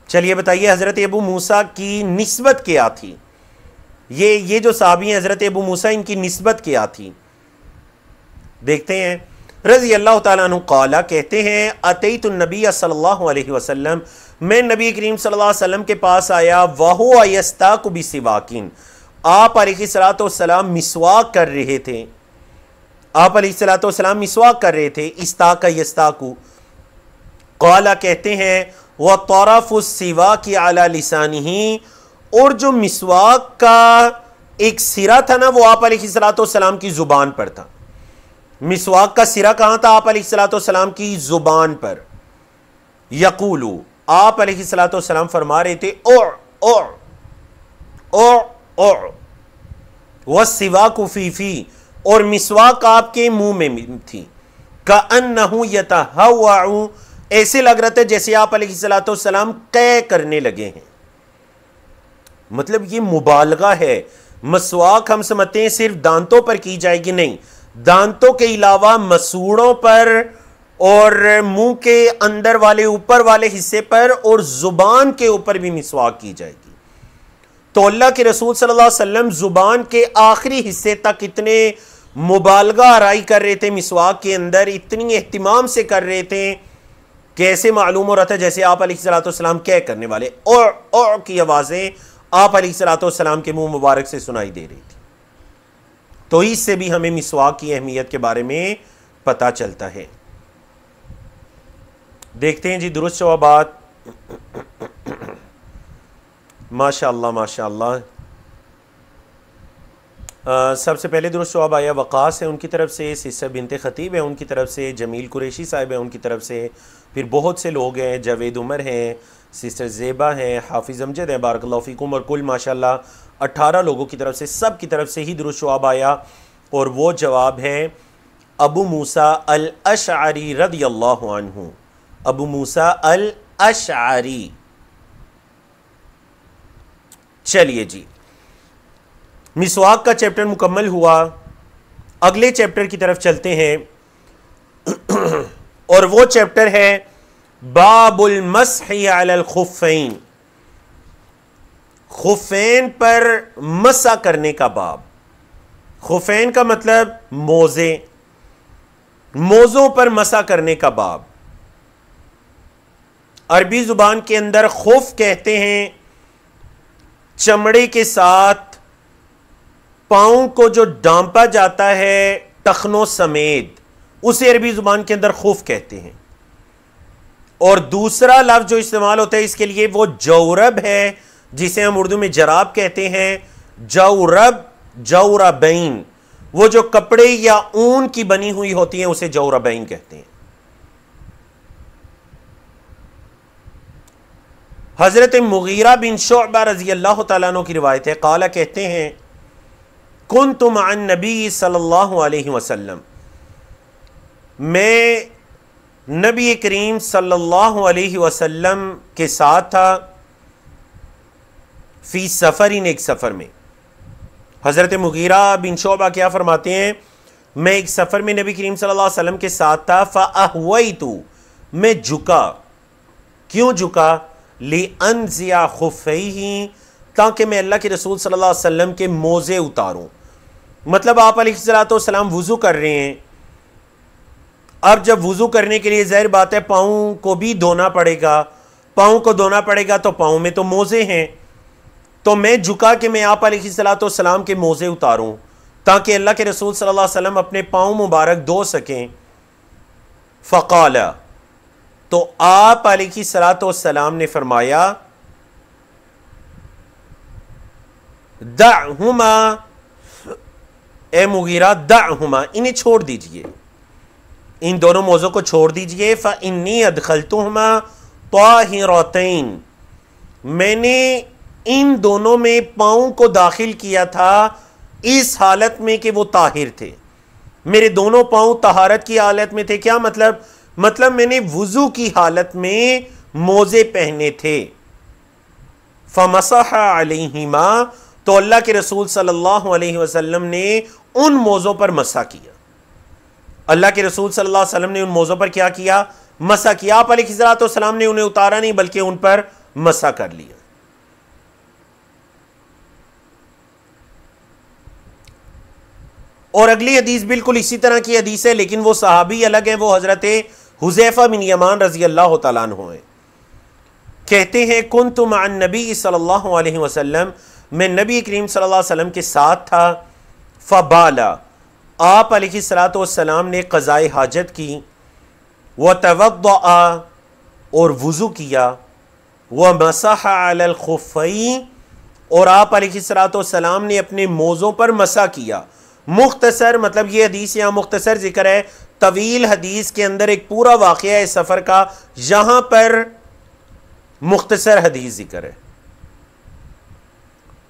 Speaker 1: चलिए बताइए हज़रत अबू मूसा की निस्बत क्या थी? ये जो साहबी हैं हज़रत अबू मूसा, इनकी निस्बत क्या थी? देखते हैं। रज़ी अल्लाह तआला अन्हु क़ाला, कहते हैं अतैतु नबी सल्लल्लाहु अलैहि वसल्लम, मैं नबी करीम सल्लल्लाहु अलैहि वसल्लम के पास आया, वहुवा यस्ताकु बिसिवाकिन, आप अलैहिस्सलातु वस्सलाम मिसवाक कर रहे थे। आप अलैहिस्सलातु वस्सलाम मिसवाक कर रहे थे। इस्ताका यस्ताकु, क़ाला कहते हैं व तरफ़ु सिवाकी अला लिसानिही, और जो मिसवाक का एक सिरा था ना, वो आप अलैहिस्सलातु वस्सलाम की जुबान पर था। मिसवाक का सिरा कहां था? आप अलैहिस्सलातु वस्सलाम की जुबान पर। यकूलू, आप अलैहिस्सलातु वस्सलाम फरमा रहे थे ओ ओ ओ ओ वस्सिवाकु फीफी, और मिसवाक आपके मुंह में थी। कअन्नहु यतहव्वउ, ऐसे लग रहा था जैसे आप अलैहिस्सलातु वस्सलाम कै करने लगे हैं। मतलब ये मुबालगा है। मसवाक हम समझते हैं सिर्फ दांतों पर की जाएगी, नहीं, दांतों के अलावा मसूड़ों पर और मुंह के अंदर वाले ऊपर वाले हिस्से पर और जुबान के ऊपर भी मिसवाक की जाएगी। तो अल्लाह के रसूल सल्लल्लाहु अलैहि वसल्लम जुबान के आखिरी हिस्से तक इतने मुबालगा आराई कर रहे थे मिसवाक के अंदर, इतनी एहतिमाम से कर रहे थे कि ऐसे मालूम हो रहा था जैसे आप अलैहिस्सलाम क्या करने वाले और की आवाज़ें आप अलैहिस्सलाम के मुंह मुबारक से सुनाई दे रही थी। तो इससे भी हमें मिसवाक की अहमियत के बारे में पता चलता है। देखते हैं जी दुरुस्त जवाबात। माशाअल्लाह माशाअल्लाह। सबसे पहले दुरुस्त जवाब आया वक़ास है उनकी तरफ से, सिस्टर बिनते ख़तीब है उनकी तरफ से, जमील कुरैशी साहिब है उनकी तरफ से, फिर बहुत से लोग हैं, जावेद उमर हैं, सिस्टर ज़ेबा हैं, हाफिज़ अमजद हैं, बारकल्लाहु फ़ीकुम, और कुल माशाअल्लाह 18 लोगों की तरफ से, सब की तरफ से ही दुरुस्त जवाब आया। और वो जवाब है अबू मूसा अल अशअरी रज़ियल्लाहु अन्हु। अबू मूसा अल अशअरी। चलिए जी, मिसवाक का चैप्टर मुकम्मल हुआ। अगले चैप्टर की तरफ चलते हैं और वो चैप्टर है बाबुल मस्ही अलल खुफ़ैन। खुफ़ैन पर मसा करने का बाब। खुफ़ैन का मतलब मोज़े, मोज़ों पर मसा करने का बाब। अरबी जुबान के अंदर खुफ कहते हैं चमड़े के साथ पाँव को जो डांपा जाता है टखनों समेत, उसे अरबी जुबान के अंदर खुफ कहते हैं। और दूसरा लफ्ज़ जो इस्तेमाल होता है इसके लिए वो जौरब है, जिसे हम उर्दू में जराब कहते हैं। जौरब, जौरबैन, वो जो कपड़े या ऊन की बनी हुई होती हैं उसे जौरबैन कहते हैं। हजरत मुगीरा बिन शुअबा रज़ी अल्लाह तआला अन्हु की रिवायत है, काला कहते हैं कुन्तु मअन नबी सल्लल्लाहु अलैहि वसल्लम, मैं नबी करीम सल्लल्लाहु अलैहि वसल्लम के साथ था, फी सफ़रिन, एक सफ़र में। हज़रत मुगीरा बिन शुअबा क्या फरमाते हैं, मैं एक सफ़र में नबी करीम सल्लल्लाहु अलैहि वसल्लम के साथ था। फ़अहवैतु, मैं झुका। क्यों झुका? लिअन्ज़िया खुफ़ैही, ताकि मैं अल्लाह के रसूल सल्लल्लाहु अलैहि वसल्लम के मोज़े उतारूं। मतलब आप अलैहिस्सलाम वुज़ू कर रहे हैं। अब जब वुज़ू करने के लिए ज़ाहिर बात है पाँव को भी धोना पड़ेगा, पाँव को धोना पड़ेगा तो पाँव में तो मोज़े हैं। तो मैं झुका कि मैं आप अलैहिस्सलाम के मोज़े उतारूं ताकि अल्लाह के रसूल सल्लल्लाहु अलैहि वसल्लम अपने पाँव मुबारक धो सकें। फ़क़ाला, तो आप अलैहिस्सलाम ने फरमाया दअहुमा, ए मुगीरा दअहुमा, इन्हें छोड़ दीजिए, इन दोनों मोज़ों को छोड़ दीजिए। फ़इन्नी अदखलतुहुमा ताहिरतैन, मैंने इन दोनों में पाँव को दाखिल किया था इस हालत में कि वो ताहिर थे। मेरे दोनों पाँव तहारत की हालत में थे। क्या मतलब? मतलब मैंने वुज़ू की हालत में मोज़े पहने थे। फ़मसह अलैहिमा, तो अल्लाह के रसूल सल्लल्लाहु अलैहि वसल्लम ने उन मोज़ों पर मसा किया। अल्लाह के रसूल सल्लल्लाहु अलैहि वसल्लम ने उन मोज़ों पर क्या किया? मसा किया। आप अलैहिस्सलाम ने उन्हें उतारा नहीं बल्कि उन पर मसा कर लिया। और अगली हदीस बिल्कुल इसी तरह की हदीस है, लेकिन वो सहाबी अलग है। वो हजरत हुज़ैफा बिन यमान रज़ी अल्लाह तआला अन्हु हैं। कहते हैं कुन्तु मअन नबी सल्लल्लाहु अलैहि वसल्लम, मैं नबी करीम सल्लल्लाहु अलैहि वसल्लम के साथ था। फ़बाला, आप अलैहिस्सलाम ने क़ज़ाए हाजत की। व तवद्दअ, और वुज़ू किया। व मसह अलल खुफ़ैन, और आप अलैहिस्सलाम ने अपने मोज़ों पर मसा किया। मुख्तसर, मतलब ये हदीस यहाँ मुख्तसर जिक्र है, तवील हदीस के अंदर एक पूरा वाक़या है सफ़र का, यहाँ पर मुख्तसर हदीस जिक्र है।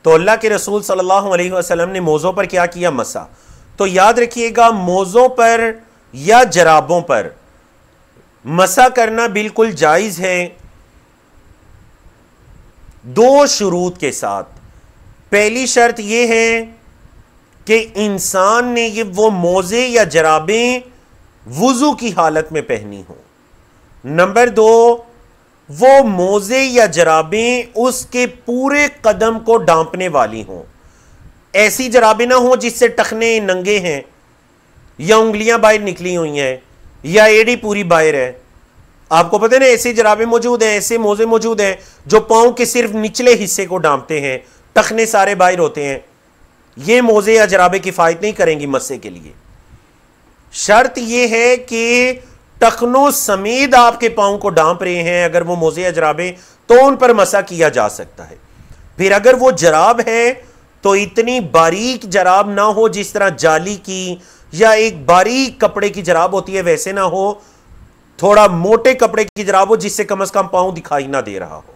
Speaker 1: तो अल्लाह के रसूल सल्लल्लाहु अलैहि वसल्लम ने मोज़ों पर क्या किया? मसा। तो याद रखिएगा, मोज़ों पर या जराबों पर मसा करना बिल्कुल जायज़ है, दो शुरूत के साथ। पहली शर्त यह है कि इंसान ने ये वो मोजे या जराबें वुजू की हालत में पहनी हो। नंबर 2, वो मोजे या जराबें उसके पूरे कदम को ढांपने वाली हों। ऐसी जराबें ना हो जिससे टखने नंगे हैं या उंगलियां बाहर निकली हुई हैं या एड़ी पूरी बाहर है। आपको पता है ना, ऐसी जराबें मौजूद हैं, ऐसे मोजे मौजूद हैं जो पांव के सिर्फ निचले हिस्से को ढांपते हैं, टखने सारे बाहर होते हैं। ये मोजे या जराबें किफायत नहीं करेंगी मस्से के लिए। शर्त यह है कि टखनों समेत आपके पांव को ढांप रहे हैं अगर वो मोजे या जराबें, तो उन पर मसा किया जा सकता है। फिर अगर वो जराब है तो इतनी बारीक जराब ना हो जिस तरह जाली की या एक बारीक कपड़े की जराब होती है वैसे ना हो, थोड़ा मोटे कपड़े की जराब हो जिससे कम से कम पांव दिखाई ना दे रहा हो।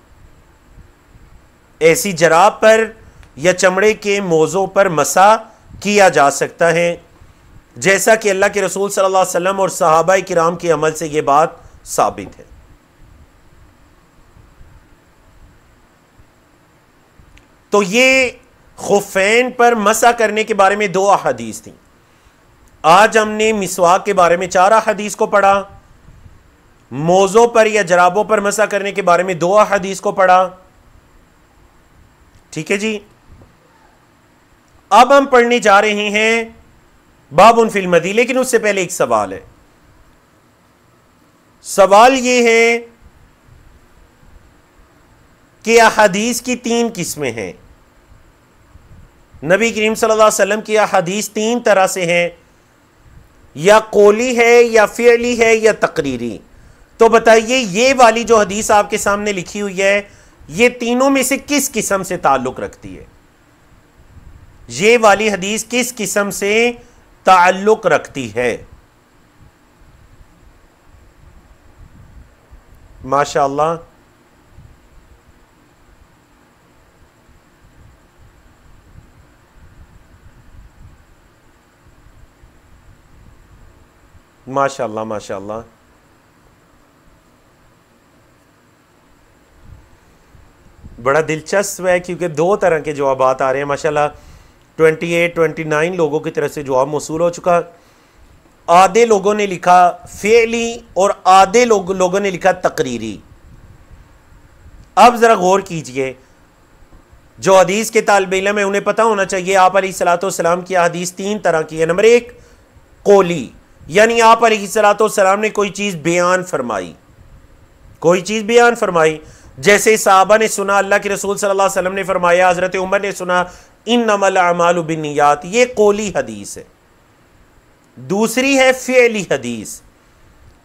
Speaker 1: ऐसी जराब पर या चमड़े के मोजों पर मसा किया जा सकता है, जैसा कि अल्लाह के रसूल सल्लल्लाहु अलैहि वसल्लम और सहाबा किराम के अमल से यह बात साबित है। तो ये खुफैन पर मसा करने के बारे में 2 अहादीस थी। आज हमने मिसवाक के बारे में 4 अहादीस को पढ़ा, मोजों पर या जराबों पर मसा करने के बारे में 2 अहादीस को पढ़ा। ठीक है जी। अब हम पढ़ने जा रहे हैं बाबुन फिल मदी, लेकिन उससे पहले एक सवाल है। सवाल यह है कि अहादीस की 3 किस्में हैं। नबी करीम सल्लल्लाहु अलैहि वसल्लम की अहादीस 3 तरह से हैं, या कौली है या फ़िअली है या तकरीरी। तो बताइए ये वाली जो हदीस आपके सामने लिखी हुई है, ये तीनों में से किस किस्म से ताल्लुक रखती है? ये वाली हदीस किस किस्म से ताल्लुक रखती है? माशाअल्लाह, माशाअल्लाह, माशाअल्लाह। बड़ा दिलचस्प है क्योंकि 2 तरह के जवाब आ रहे हैं माशाअल्लाह। 28-29 लोगों की तरफ से जवाब मौसूल हो चुका। आधे लोगों ने लिखा फ़ेली और आधे लोगों ने लिखा तकरीरी। अब ज़रा गौर कीजिए, जो हदीस के तालिब इल्म है उन्हें पता होना चाहिए आप अलैहिस्सलाम की हदीस 3 तरह की है। नंबर 1 कौली, यानी आप अलैहिस्सलाम ने कोई चीज़ बयान फरमाई, कोई चीज़ बयान फरमाई। जैसे सहाबा ने सुना, अल्लाह के रसूल सल्लल्लाहु अलैहि वसल्लम ने फरमाया, हज़रत उमर ने सुना, इन्नमल अमालु बिन्नियात, ये कौली हदीस है। दूसरी है फ़िअली हदीस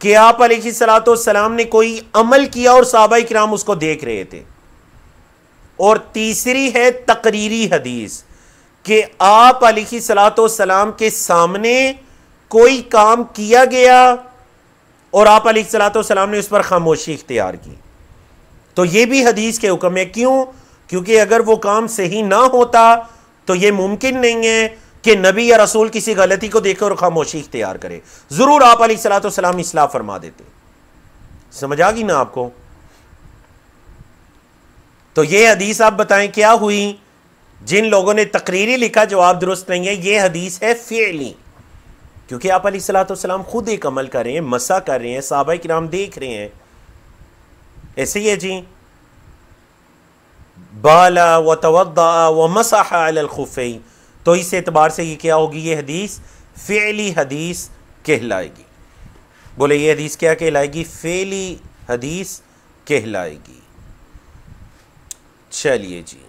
Speaker 1: कि आप अलैहिस्सलाम ने कोई अमल किया और सहाबा किराम उसको देख रहे थे। और तीसरी है तकरीरी हदीस कि आप अलैहिस्सलाम के सामने कोई काम किया गया और आप अलैहिस्सलाम ने उस पर खामोशी इख्तियार की। तो ये भी हदीस के हुक्म है। क्यों? क्योंकि अगर वो काम सही ना होता तो ये मुमकिन नहीं है कि नबी या रसूल किसी गलती को देखकर खामोशी इख्तियार करे। जरूर आप अलैहिस्सलाम इस्लाह फरमा देते। समझ आ गई ना आपको? तो ये हदीस आप बताएं क्या हुई? जिन लोगों ने तकरीरी लिखा जवाब दुरुस्त नहीं है, ये हदीस है फ़िअली, क्योंकि आप अलैहिस्सलाम खुद एक अमल कर रहे हैं, मसा कर रहे हैं, सहाबा किराम देख रहे हैं। ऐसे ही है जी, बाला व तवद्दा व मसह अलल खुफ़ैन। तो इस एतबार से ये क्या होगी? ये हदीस फ़िअली हदीस कहलाएगी। बोले ये हदीस क्या कहलाएगी? फ़िअली हदीस कहलाएगी। चलिए जी,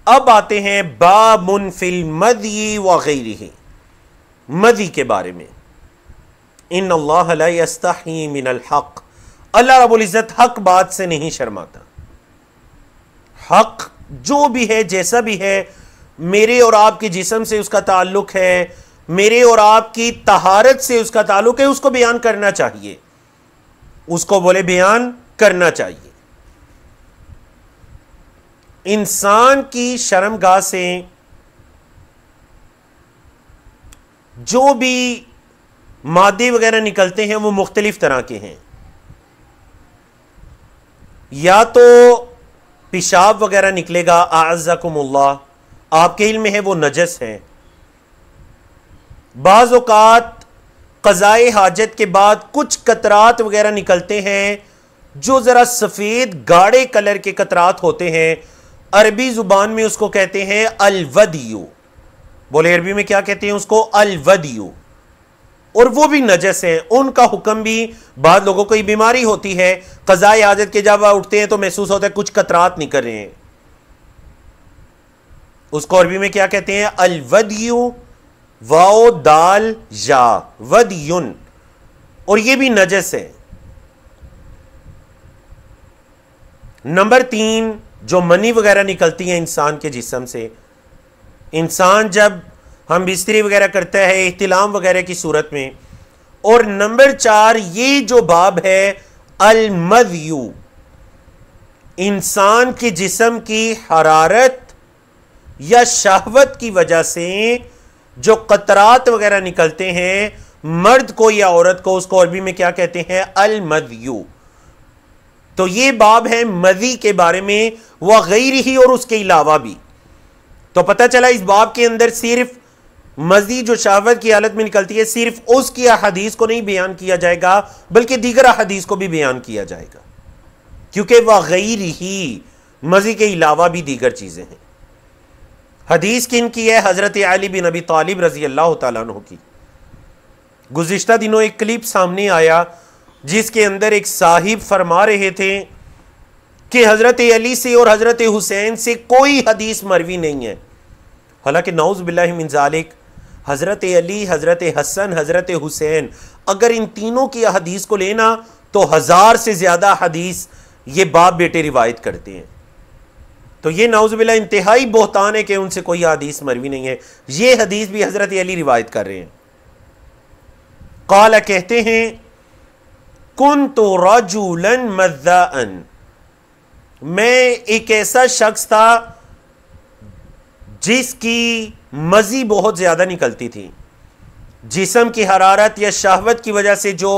Speaker 1: अब आते हैं बाबुन फिल मदी व गैरिही, मदी के बारे में। इन्नल्लाह ला यस्तही मिनल हक़, अल्लाह रब्बुल इज़्ज़त हक बात से नहीं शर्माता। हक जो भी है, जैसा भी है, मेरे और आपके जिस्म से उसका ताल्लुक है, मेरे और आपकी तहारत से उसका ताल्लुक है, उसको बयान करना चाहिए। उसको बोले बयान करना चाहिए। इंसान की शर्मगाह से जो भी मादे वगैरह निकलते हैं वो मुख्तलिफ तरह के हैं। या तो पेशाब वगैरह निकलेगा, आअज़्ज़कुमुल्लाह, आपके इल्म में है वो नजस है, बाज़ औक़ात क़ज़ाए हाजत के बाद कुछ कतरात वगैरह निकलते हैं जो ज़रा सफ़ेद गाढ़े कलर के कतरात होते हैं। अरबी ज़ुबान में उसको कहते हैं अलवदियु। बोले अरबी में क्या कहते हैं उसको? अलवदियु। और वो भी नजस है, उनका हुक्म भी, बाद लोगों को ये बीमारी होती है, क़ज़ाए हाजत के जब उठते हैं तो महसूस होता है कुछ कतरात निकल रहे हैं, उसको अरबी में क्या कहते हैं? अलवदियु, वाओ दाल या वदियुन, और ये भी नजस है। नंबर 3, जो मनी वगैरह निकलती है इंसान के जिस्म से, इंसान जब हम बिस्तरी वगैरह करता है इहतिलाम वगैरह की सूरत में। और नंबर 4, ये जो बाब है अलमदयू, इंसान के जिस्म की हरारत या शहवत की वजह से जो कतरात वगैरह निकलते हैं मर्द को या औरत को, उसको अरबी में क्या कहते हैं? अलमदयू। तो ये बाब है मदी के बारे में, वह गैर ही और उसके अलावा भी। तो पता चला इस बाब के अंदर सिर्फ मजी जो शहवत की हालत में निकलती है, सिर्फ उसकी अहदीस को नहीं बयान किया जाएगा बल्कि दीगर अहदीस को भी बयान किया जाएगा, क्योंकि वह गैर ही, मजी के अलावा भी दीगर चीजें हैं। हदीस किन की है? हजरत अली बिन अबी तालिब रजी अल्लाह तआला अन्हु की। गुज़िश्ता दिनों एक क्लिप सामने आया जिसके अंदर एक साहिब फरमा रहे थे कि हजरत अली से और हजरत हुसैन से कोई हदीस मरवी नहीं है। हालांकि नऊज़ बिल्लाहि मिन ज़ालिक, हजरत अली, हजरत हसन, हजरत हुसैन, अगर इन तीनों की हदीस को लेना तो 1000 से ज्यादा हदीस ये बाप बेटे रिवायत करते हैं। तो ये नऊज़ बिल्लाह इंतहाई बोहतान है कि उनसे कोई हदीस मरवी नहीं है। ये हदीस भी हजरत अली रिवायत कर रहे हैं। काला कहते हैं कुन्तु रजुलन मज़्ज़ाअन, मैं एक ऐसा शख्स था जिसकी मजी बहुत ज्यादा निकलती थी। जिस्म की हरारत या शहवत की वजह से जो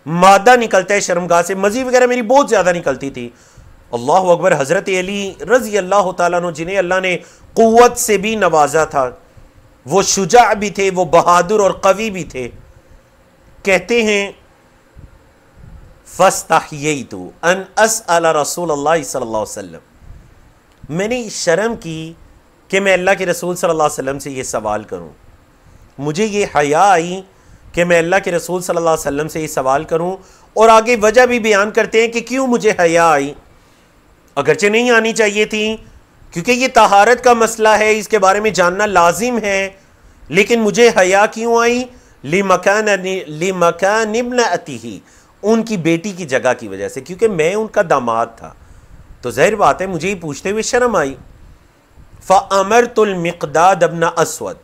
Speaker 1: मादा निकलता है शर्मगाह से, मजी वगैरह मेरी बहुत ज्यादा निकलती थी। अल्लाह अकबर। हजरत अली रजी अल्लाह तआला अन्हु, जिन्हें अल्लाह ने कुव्वत से भी नवाजा था, वो शुजा भी थे, वो बहादुर और कवी भी थे, कहते हैं फस्तहयैतु अन असअल रसूलुल्लाह सल्लल्लाहु अलैहि वसल्लम, मैंने शर्म की कि मैं अल्लाह के रसूल सल्लल्लाहु अलैहि वसल्लम से ये सवाल करूं। मुझे ये हया आई कि मैं अल्लाह के रसूल सल्लल्लाहु अलैहि वसल्लम से ये सवाल करूं। और आगे वजह भी बयान करते हैं कि क्यों मुझे हया आई, अगरचे नहीं आनी चाहिए थी, क्योंकि ये तहारत का मसला है, इसके बारे में जानना लाजिम है, लेकिन मुझे हया क्यों आई? लिमकान इब्न अतीही, उनकी बेटी की जगह की वजह से, क्योंकि मैं उनका दामाद था। तो जाहिर बात है मुझे ही पूछते हुए शर्म आई। फ़अमरतुल मिक़दाद इब्न अस्वद,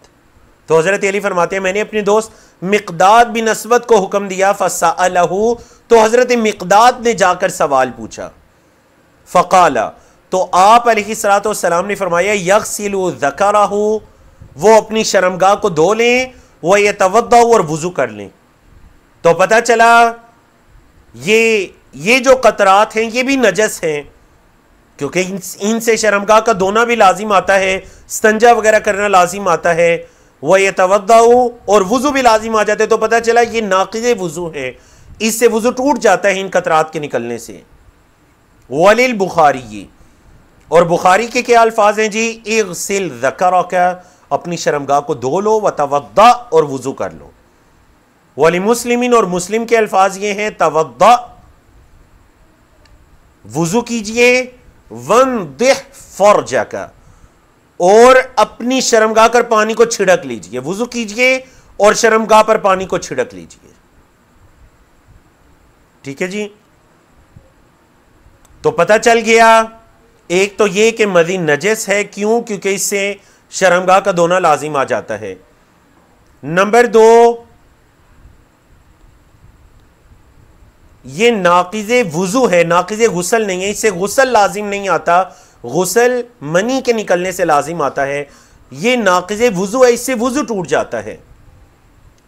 Speaker 1: तो हज़रत अली फरमाते हैं मैंने अपने दोस्त मिक़दाद बिन अस्वद को हुक्म दिया। फ़सअलहु, तो हज़रत मिक़दाद ने जाकर सवाल पूछा। फ़क़ाला, तो आप अलैहिस्सलातु वस्सलाम ने फरमाया यग़सिलु ज़करहु, वो अपनी शर्मगाह को धो लें, व यतवद्दअ, और वुज़ू कर लें। तो पता चला ये जो कतरात हैं ये भी नजस हैं, क्योंकि इनसे शर्मगाह का धोना भी लाजिम आता है, स्तंजा वगैरह करना लाजिम आता है, वह यतवद्दअ, और वुज़ू भी लाजिम आ जाते। तो पता चला ये नाक़िज़े वुज़ू है, इससे वुज़ू टूट जाता है इन कतरात के निकलने से। वलिल बुखारी, और बुखारी के क्या अल्फाज हैं जी? इग़सिल ज़करका, अपनी शर्मगाह को धो लो, व तवद्दा, और वुज़ू कर लो। वली मुस्लिमीन, और मुस्लिम के अल्फाज ये हैं तवद्दा, वुज़ू कीजिए, वंदिह फरजका, और अपनी शर्मगाह पर पानी को छिड़क लीजिए। वुज़ू कीजिए और शर्मगाह पर पानी को छिड़क लीजिए। ठीक है जी। तो पता चल गया एक तो ये कि मदी नजस है, क्यों? क्योंकि इससे शर्मगाह का धोना लाजिम आ जाता है। नंबर 2, ये नाक़िज़े वुज़ू है, नाक़िज़े गुस्ल नहीं है, इससे गुस्ल लाजिम नहीं आता, गुस्ल मनी के निकलने से लाजिम आता है। ये नाक़िज़े वुज़ू है, इससे वुज़ू टूट जाता है,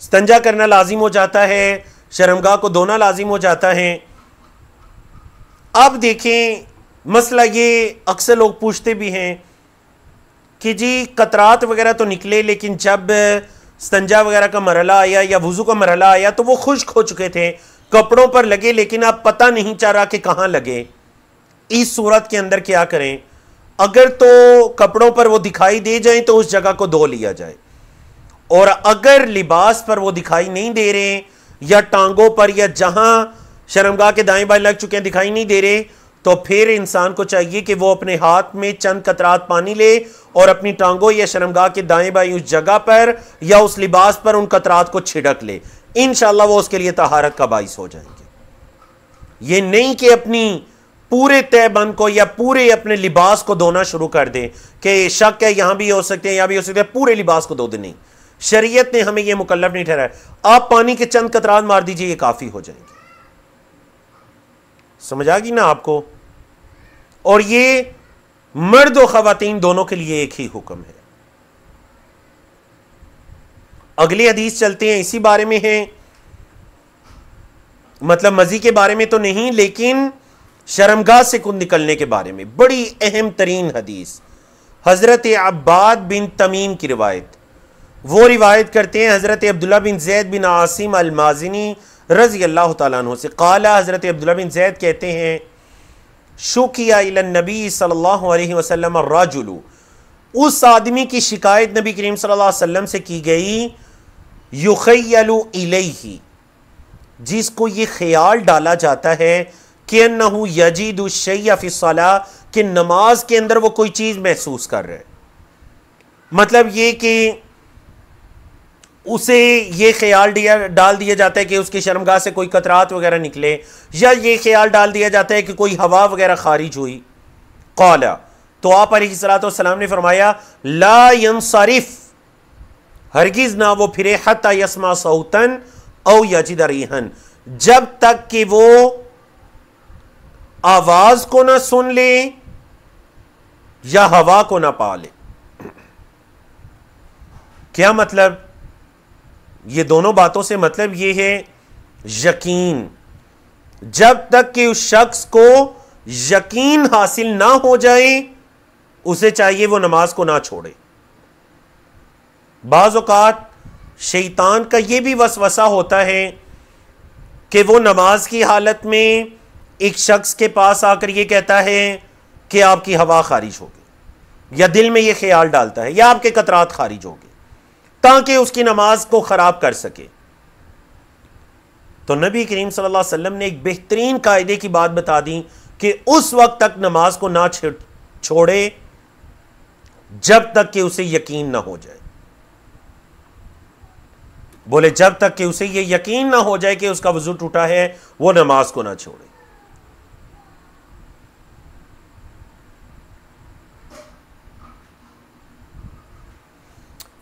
Speaker 1: स्तंजा करना लाजिम हो जाता है, शर्मगाह को धोना लाजिम हो जाता है। अब देखें मसला ये, अक्सर लोग पूछते भी हैं कि जी कतरात वगैरह तो निकले, लेकिन जब स्तंजा वगैरह का मरहला आया या वुजू का मरहला आया तो वो खुश्क हो चुके थे, कपड़ों पर लगे, लेकिन अब पता नहीं चल रहा कि कहां लगे। इस सूरत के अंदर क्या करें? अगर तो कपड़ों पर वो दिखाई दे जाए तो उस जगह को धो लिया जाए, और अगर लिबास पर वो दिखाई नहीं दे रहे या टांगों पर या जहां शर्मगाह के दाएं बाएं लग चुके हैं दिखाई नहीं दे रहे, तो फिर इंसान को चाहिए कि वो अपने हाथ में चंद कतरात पानी ले और अपनी टांगों या शर्मगाह के दाएं बाएं उस जगह पर या उस लिबास पर उन कतरात को छिड़क ले। इंशाअल्लाह वो उसके लिए तहारत का बाइस हो जाएंगे। ये नहीं कि अपनी पूरे तहबंद को या पूरे अपने लिबास को धोना शुरू कर दे कि शक है यहां भी हो सकते हैं यहां भी हो सकते हैं, पूरे लिबास को धो दे। नहीं, शरीयत ने हमें यह मुकल्लफ नहीं ठहराया। आप पानी के चंद कतरात मार दीजिए, ये काफी हो जाएंगे। समझ आ गई ना आपको? और ये मर्द और खवातीन दोनों के लिए एक ही हुक्म है। अगली हदीस चलते हैं, इसी बारे में है, मतलब मजी के बारे में तो नहीं, लेकिन शर्मगाह से कुछ निकलने के बारे में बड़ी अहम तरीन हदीस। हजरत अब्बाद बिन तमीम की रिवायत, वो रिवायत करते हैं हजरत अब्दुल्ला बिन जैद बिन आसिम अल माजिनी रज़ी अल्लाह तआला अन्हु से। काला, हजरत अब्दुल्ला बिन जैद कहते हैं, शुकिया इलन नबी सल्लल्लाहु अलैहि वसल्लम अर्रजुलु, उस आदमी की शिकायत नबी करीम सल्लल्लाहु अलैहि वसल्लम से की गई, युखय्यलु इलैहि, जिसको ये ख्याल डाला जाता है कि अन्नहु यजीदु शैअ फी सलाह, कि नमाज के अंदर वो कोई चीज महसूस कर रहे हैं। मतलब ये कि उसे ये ख्याल डाल दिया जाता है कि उसकी शर्मगाह से कोई कतरात वगैरह निकले, या ये ख्याल डाल दिया जाता है कि कोई हवा वगैरह खारिज हुई। क़ाला, तो आप अलैहिस्सलाम ने फरमाया, ला यंसरिफ, हरगिज ना वो फिरे, हत्ता यस्मा सौतन औ यजिद रिहन, जब तक कि वो आवाज को ना सुन ले या हवा को ना पा ले। क्या मतलब? ये दोनों बातों से मतलब ये है यकीन। जब तक कि उस शख्स को यकीन हासिल ना हो जाए, उसे चाहिए वो नमाज को ना छोड़े। बाज़ औक़ात शैतान का यह भी वसवसा होता है कि वो नमाज की हालत में एक शख्स के पास आकर ये कहता है कि आपकी हवा खारिज होगी, या दिल में ये ख्याल डालता है या आपके कतरात खारिज होंगे, ताकि उसकी नमाज को खराब कर सके। तो नबी करीम सल्लल्लाहु अलैहि वसल्लम ने एक बेहतरीन कायदे की बात बता दी कि उस वक्त तक नमाज को ना छोड़े जब तक कि उसे यकीन ना हो जाए। बोले जब तक कि उसे यह यकीन ना हो जाए कि उसका वजू टूटा है, वो नमाज को ना छोड़े।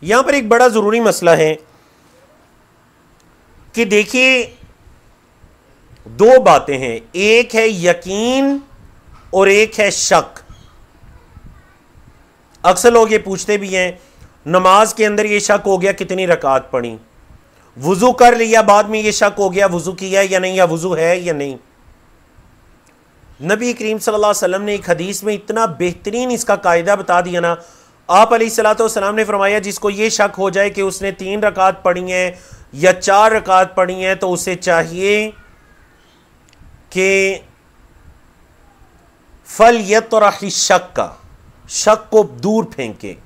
Speaker 1: यहां पर एक बड़ा जरूरी मसला है कि देखिए, दो बातें हैं, एक है यकीन और एक है शक। अक्सर लोग ये पूछते भी हैं, नमाज के अंदर ये शक हो गया कितनी रकात पढ़ी, वुजू कर लिया बाद में ये शक हो गया वुजू किया या नहीं, या वुजू है या नहीं। नबी करीम सल्लल्लाहु अलैहि वसल्लम ने एक हदीस में इतना बेहतरीन इसका कायदा बता दिया ना। आप अलैहिस्सलाम ने फरमाया, जिसको ये शक हो जाए कि उसने 3 रकात पढ़ी हैं या 4 रकात पढ़ी हैं, तो उसे चाहिए कि फल यतरही शक का, शक को दूर फेंके,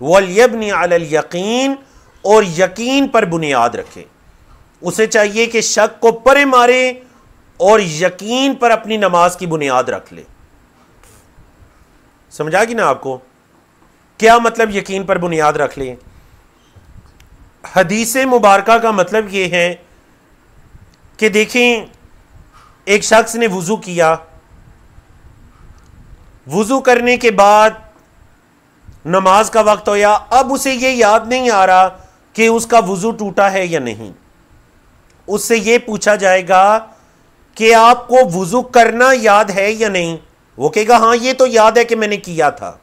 Speaker 1: वल यबनी अलल यकीन, और यकीन पर बुनियाद रखे। उसे चाहिए कि शक को परे मारे और यकीन पर अपनी नमाज की बुनियाद रख ले। समझा कि ना आपको? क्या मतलब यकीन पर बुनियाद रख ले? हदीस मुबारका का मतलब यह है कि देखें, एक शख्स ने वुजू किया, वुजू करने के बाद नमाज का वक्त होया, अब उसे यह याद नहीं आ रहा कि उसका वुजू टूटा है या नहीं। उससे यह पूछा जाएगा कि आपको वुजू करना याद है या नहीं। वो कहेगा हाँ ये तो याद है कि मैंने किया था,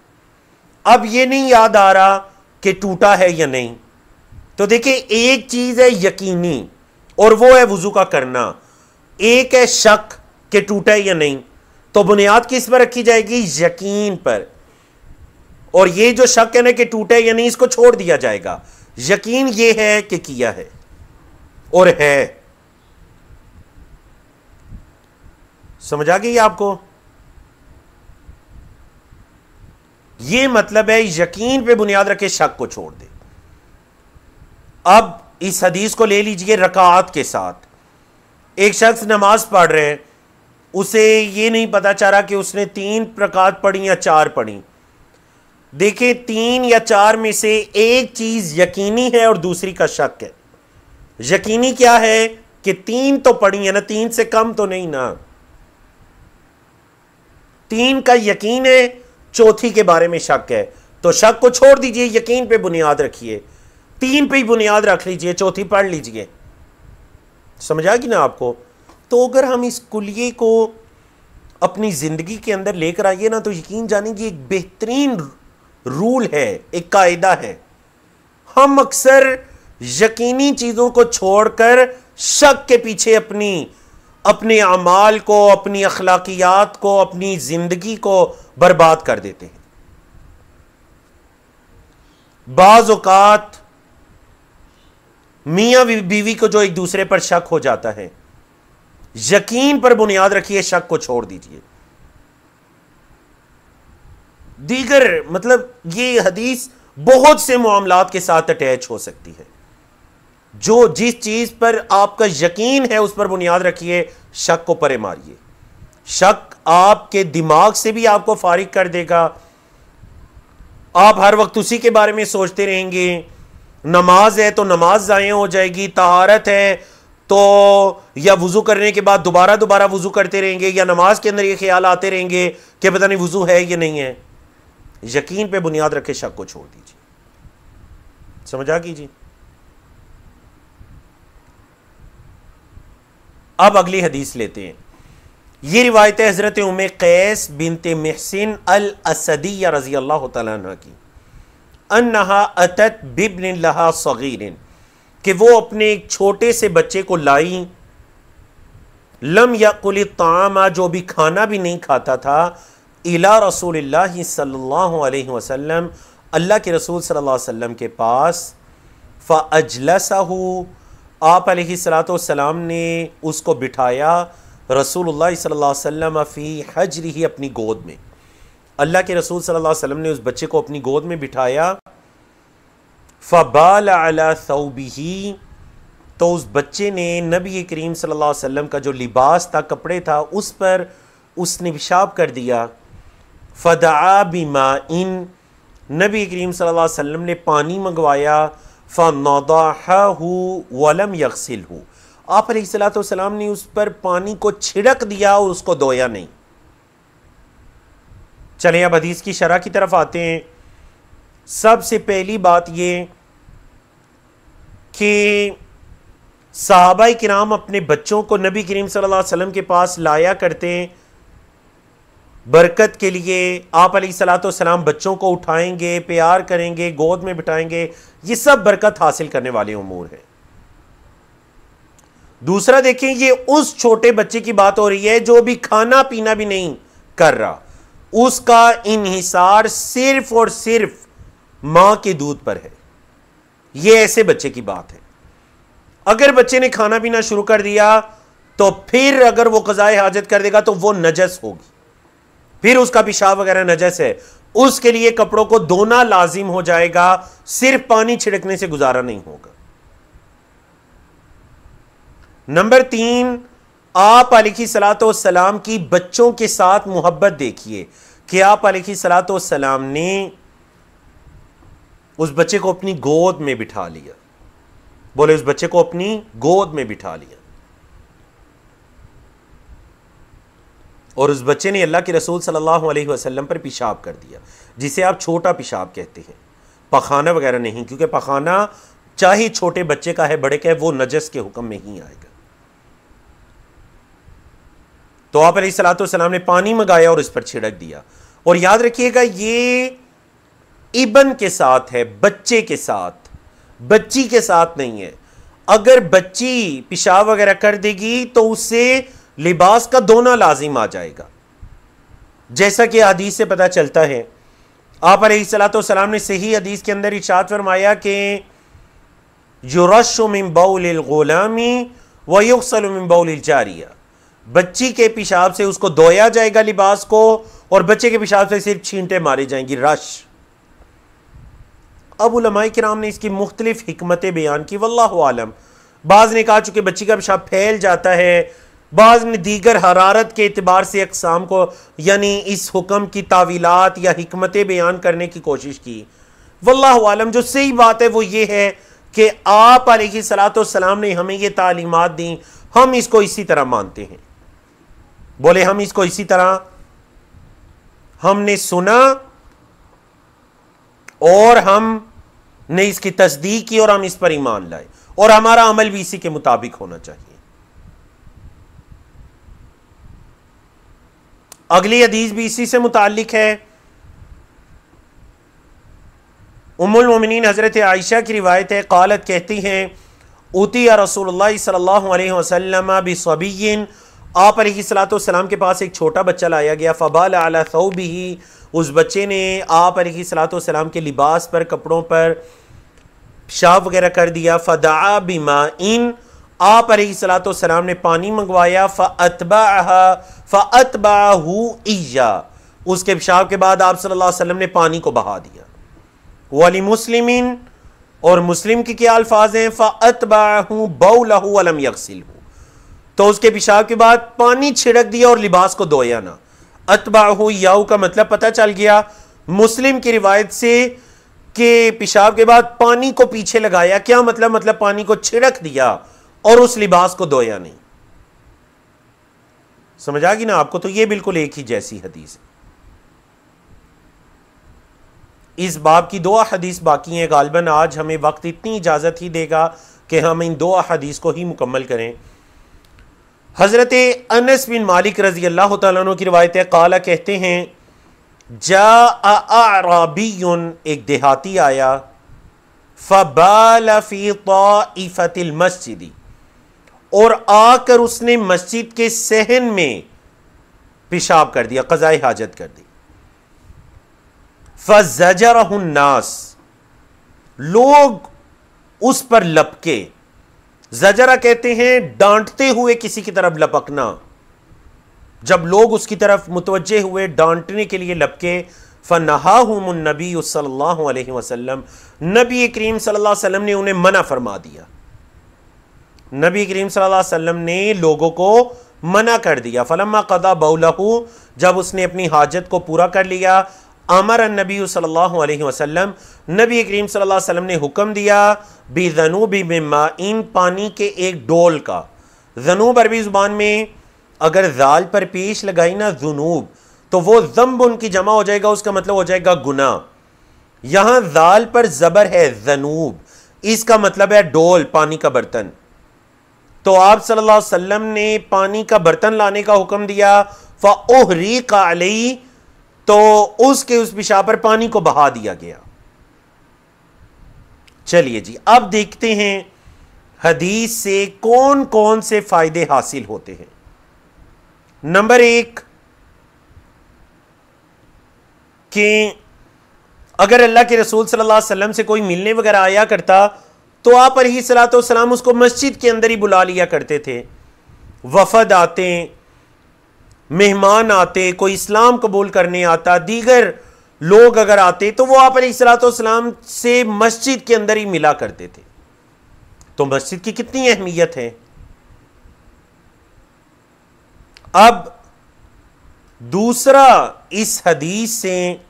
Speaker 1: अब ये नहीं याद आ रहा कि टूटा है या नहीं। तो देखिए, एक चीज है यकीनी और वो है वुजू का करना, एक है शक कि टूटा है या नहीं। तो बुनियाद किस पर रखी जाएगी? यकीन पर। और ये जो शक है ना कि टूटा है या नहीं, इसको छोड़ दिया जाएगा। यकीन यह है कि किया है और है। समझ आ गई आपको? यह मतलब है यकीन पे बुनियाद रखे शक को छोड़ दे। अब इस हदीस को ले लीजिए रकात के साथ। एक शख्स नमाज पढ़ रहे हैं, उसे यह नहीं पता चल रहा कि उसने 3 रकात पढ़ी या 4 पढ़ी। देखिए 3 या 4 में से एक चीज यकीनी है और दूसरी का शक है। यकीनी क्या है कि 3 तो पढ़ी है ना, 3 से कम तो नहीं ना। 3 का यकीन है, चौथी के बारे में शक है, तो शक को छोड़ दीजिए, यकीन पे बुनियाद रखिए। 3 पे ही बुनियाद रख लीजिए, चौथी पढ़ लीजिए। समझ आ गई ना आपको? तो अगर हम इस कुलिये को अपनी जिंदगी के अंदर लेकर आइए ना, तो यकीन जानिए एक बेहतरीन रूल है, एक कायदा है। हम अक्सर यकीनी चीजों को छोड़कर शक के पीछे अपने अमाल को, अपनी अखलाकियात को, अपनी जिंदगी को बर्बाद कर देते हैं। बाज औकात मियां बीवी को जो एक दूसरे पर शक हो जाता है, यकीन पर बुनियाद रखिए, शक को छोड़ दीजिए। दीगर मतलब ये हदीस बहुत से मामलात के साथ अटैच हो सकती है। जो जिस चीज पर आपका यकीन है उस पर बुनियाद रखिए, शक को परे मारिए। शक आपके दिमाग से भी आपको फारिग कर देगा। आप हर वक्त उसी के बारे में सोचते रहेंगे। नमाज है तो नमाज ज़ाया हो जाएगी, तहारत है तो या वुजू करने के बाद दोबारा वुजू करते रहेंगे, या नमाज के अंदर ये ख्याल आते रहेंगे कि पता नहीं वुजू है या नहीं है। यकीन पे बुनियाद रखे शक को छोड़ दीजिए। समझ आ कीजिए। अब अगली हदीस लेते हैं। ये रिवायत है हजरत उम्मे कैस बिनते महसिन अल असदिया रजी अल्लाह तआला अन्हा की, अन्नहा अतत बिब्न लहा सगीरिन, कि वो अपने एक छोटे से बच्चे को लाई, लम यकुल तामा, जो भी खाना भी नहीं खाता था, इला रसूलिल्लाह सल्लल्लाहु अलैहि वसल्लम, अल्लाह के रसूल सल्लल्लाहु अलैहि वसल्लम के पास। फ़अजलसहु, आप अलैहिस्सलातु वस्सलाम ने उसको बिठाया, रसूलुल्लाह सल्लल्लाहु अलैहि वसल्लम फ़ी हजरिही, अपनी गोद में। अल्लाह के रसूल सल्लल्लाहु अलैहि वसल्लम ने उस बच्चे को अपनी गोद में बिठाया। फ़बाल अला थौबिही, तो उस बच्चे ने नबी करीम सल्लल्लाहु अलैहि वसल्लम का जो लिबास था, कपड़े था, उस पर उसने पेशाब कर दिया। फ़दआ बिमाइन, नबी करीम सल्लल्लाहु अलैहि वसल्लम ने पानी मंगवाया। फ़नदहहु वलम यग़सिलहु, आप अलैहिस्सलातु वस्सलाम ने उस पर पानी को छिड़क दिया और उसको धोया नहीं। चलें अब हदीस की शरह की तरफ आते हैं। सबसे पहली बात यह कि सहाबाए किराम अपने बच्चों को नबी करीम सल्लल्लाहु अलैहि वसल्लम के पास लाया करते बरकत के लिए। आप अलैहिस्सलातु वस्सलाम बच्चों को उठाएंगे, प्यार करेंगे, गोद में बिठाएंगे, ये सब बरकत हासिल करने वाले उमूर हैं। दूसरा देखें, ये उस छोटे बच्चे की बात हो रही है जो भी खाना पीना भी नहीं कर रहा, उसका इन्हिसार सिर्फ और सिर्फ मां के दूध पर है। ये ऐसे बच्चे की बात है। अगर बच्चे ने खाना पीना शुरू कर दिया तो फिर अगर वो क़ज़ाए हाजत कर देगा तो वो नजस होगी, फिर उसका पेशाब वगैरह नजस है, उसके लिए कपड़ों को धोना लाजिम हो जाएगा, सिर्फ पानी छिड़कने से गुजारा नहीं होगा। नंबर 3, आप अलैहिस्सलातु वस्सलाम की बच्चों के साथ मोहब्बत देखिए कि आप अलैहिस्सलातु वस्सलाम ने उस बच्चे को अपनी गोद में बिठा लिया। बोले, उस बच्चे को अपनी गोद में बिठा लिया और उस बच्चे ने अल्लाह के रसूल सल्लल्लाहु अलैहि वसल्लम पर पेशाब कर दिया, जिसे आप छोटा पेशाब कहते हैं, पखाना वगैरह नहीं, क्योंकि पखाना चाहे छोटे बच्चे का है बड़े का है, वो नजस के हुक्म में ही आएगा। तो आप अलैहिस्सलातु वस्सलाम ने पानी मंगाया और इस पर छिड़क दिया। और याद रखिएगा, ये इबन के साथ है, बच्चे के साथ, बच्ची के साथ नहीं है। अगर बच्ची पेशाब वगैरह कर देगी तो उससे लिबास का धोना लाजिम आ जाएगा, जैसा कि हदीस से पता चलता है। आप अलैहिस्सलातु वस्सलाम ने सही हदीस के अंदर इरशाद फरमाया कि युरश्शु मिन बौलिल गुलामी व युग़सलु मिन बौलिल जारिया, बच्ची के पेशाब से उसको धोया जाएगा लिबास को, और बच्चे के पेशाब से सिर्फ छींटे मारी जाएंगी, रश। अब उलमाए किराम ने इसकी मुख्तलिफ हिकमतें बयान की, वल्लाहु आलम। बाज़ ने कहा चूंकि बच्ची का पेशाब फैल जाता है, बाज़ ने दीगर हरारत के एतबार से अक़साम को यानी इस हुक्म की तावीलात या हिकमतें बयान करने की कोशिश की। वल्लाहु आलम, जो सही बात है वो ये है कि आप अलैहिस्सलाम ने हमें ये तालीमात दी, हम इसको इसी तरह मानते हैं। बोले हम इसको इसी तरह, हमने सुना और हमने इसकी तस्दीक की और हम इस पर ईमान लाए, और हमारा अमल भी इसी के मुताबिक होना चाहिए। अगली हदीस भी इसी से मुताल्लिक है। उम्मुल मोमिनीन हजरत आयशा की रिवायत है, क़ालत कहती हैं, उतिया रसूलुल्लाह सल्लल्लाहु अलैहि वसल्लम बिसबिय्यिन, आप अलैहिस्सलाम के पास एक छोटा बच्चा लाया गया। फ़बाल अला थौबिही, उस बच्चे ने आप अलैहिस्सलाम के लिबास पर, कपड़ों पर पेशाब वगैरह कर दिया। फ़दआ बिमाइन, आप अलैहिस्सलाम ने पानी मंगवाया। फ़अतबअहु इय्या, उसके पेशाब के बाद आप सल्लल्लाहु अलैहि वसल्लम ने पानी को बहा दिया। वली मुस्लिमिन, और मुस्लिम की क्या अल्फाज हैं, फ़अतबअहु बौलहु वलम यग़सिलहु, तो उसके पेशाब के बाद पानी छिड़क दिया और लिबास को धोया ना। अतबाहु याऊ का मतलब पता चल गया मुस्लिम की रिवायत से कि पेशाब के बाद पानी को पीछे लगाया, क्या मतलब पानी को छिड़क दिया और उस लिबास को धोया नहीं। समझ आ गई ना आपको? तो ये बिल्कुल एक ही जैसी हदीस है। इस बाब की 2 हदीस बाकी हैं, गालिबन आज हमें वक्त इतनी इजाजत ही देगा कि हम इन 2 हदीस को ही मुकम्मल करें। हजरत अनस बिन मालिक रजी अल्लाह तआला अन्हु की रिवायत है, काला कहते हैं, जा अराबियुन, एक देहाती आया, फबाल फी ताइफतिल मस्जिदी, और आकर उसने मस्जिद के सहन में पेशाब कर दिया, क़ज़ाए हाजत कर दी। फज़जरहुन नास, लोग उस पर लपके। ज़जरा कहते हैं डांटते हुए किसी की तरफ लपकना, जब लोग उसकी तरफ मुतवज्जे हुए डांटने के लिए लपके। फ़नहाहुमुन नबी सल्लल्लाहु अलैहि वसल्लम, नबी करीम सल्लल्लाहु अलैहि वसल्लम ने उन्हें मना फरमा दिया। नबी करीम सल्लल्लाहु अलैहि वसल्लम ने लोगों को मना कर दिया। फलम्मा क़ज़ा बौलहु, जब उसने अपनी हाजत को पूरा कर लिया, अमर नबी सल्लल्लाहु अलैहि वसल्लम, नबी करीम सल्लल्लाहु अलैहि वसल्लम ने हुक्म दिया, बिज़नूबि मिन माइन, पानी के एक डोल का। ज़नूब अरबी ज़ुबान में अगर ज़ाल पर पेश लगाई ना ज़ुनूब, तो वो ज़ंब उनकी जमा हो जाएगा, उसका मतलब हो जाएगा गुनाह। यहां ज़ाल पर ज़बर है ज़नूब, इसका मतलब है डोल, पानी का बर्तन। तो आप सल्लल्लाहु अलैहि वसल्लम ने पानी का बर्तन लाने का हुक्म दिया। फ़उहरीक़ अलैहि, तो उसके उस पेशाब पर पानी को बहा दिया गया। चलिए जी, अब देखते हैं हदीस से कौन कौन से फायदे हासिल होते हैं। नंबर 1 कि अगर अल्लाह के रसूल सल्लल्लाहु अलैहि वसल्लम से कोई मिलने वगैरह आया करता, तो आप अलैहिस्सलाम उसको मस्जिद के अंदर ही बुला लिया करते थे। वफद आते, मेहमान आते, कोई इस्लाम कबूल करने आता, दीगर लोग अगर आते, तो वो आप अलैहिस्सलाम से मस्जिद के अंदर ही मिला करते थे। तो मस्जिद की कितनी अहमियत है। अब दूसरा, इस हदीस से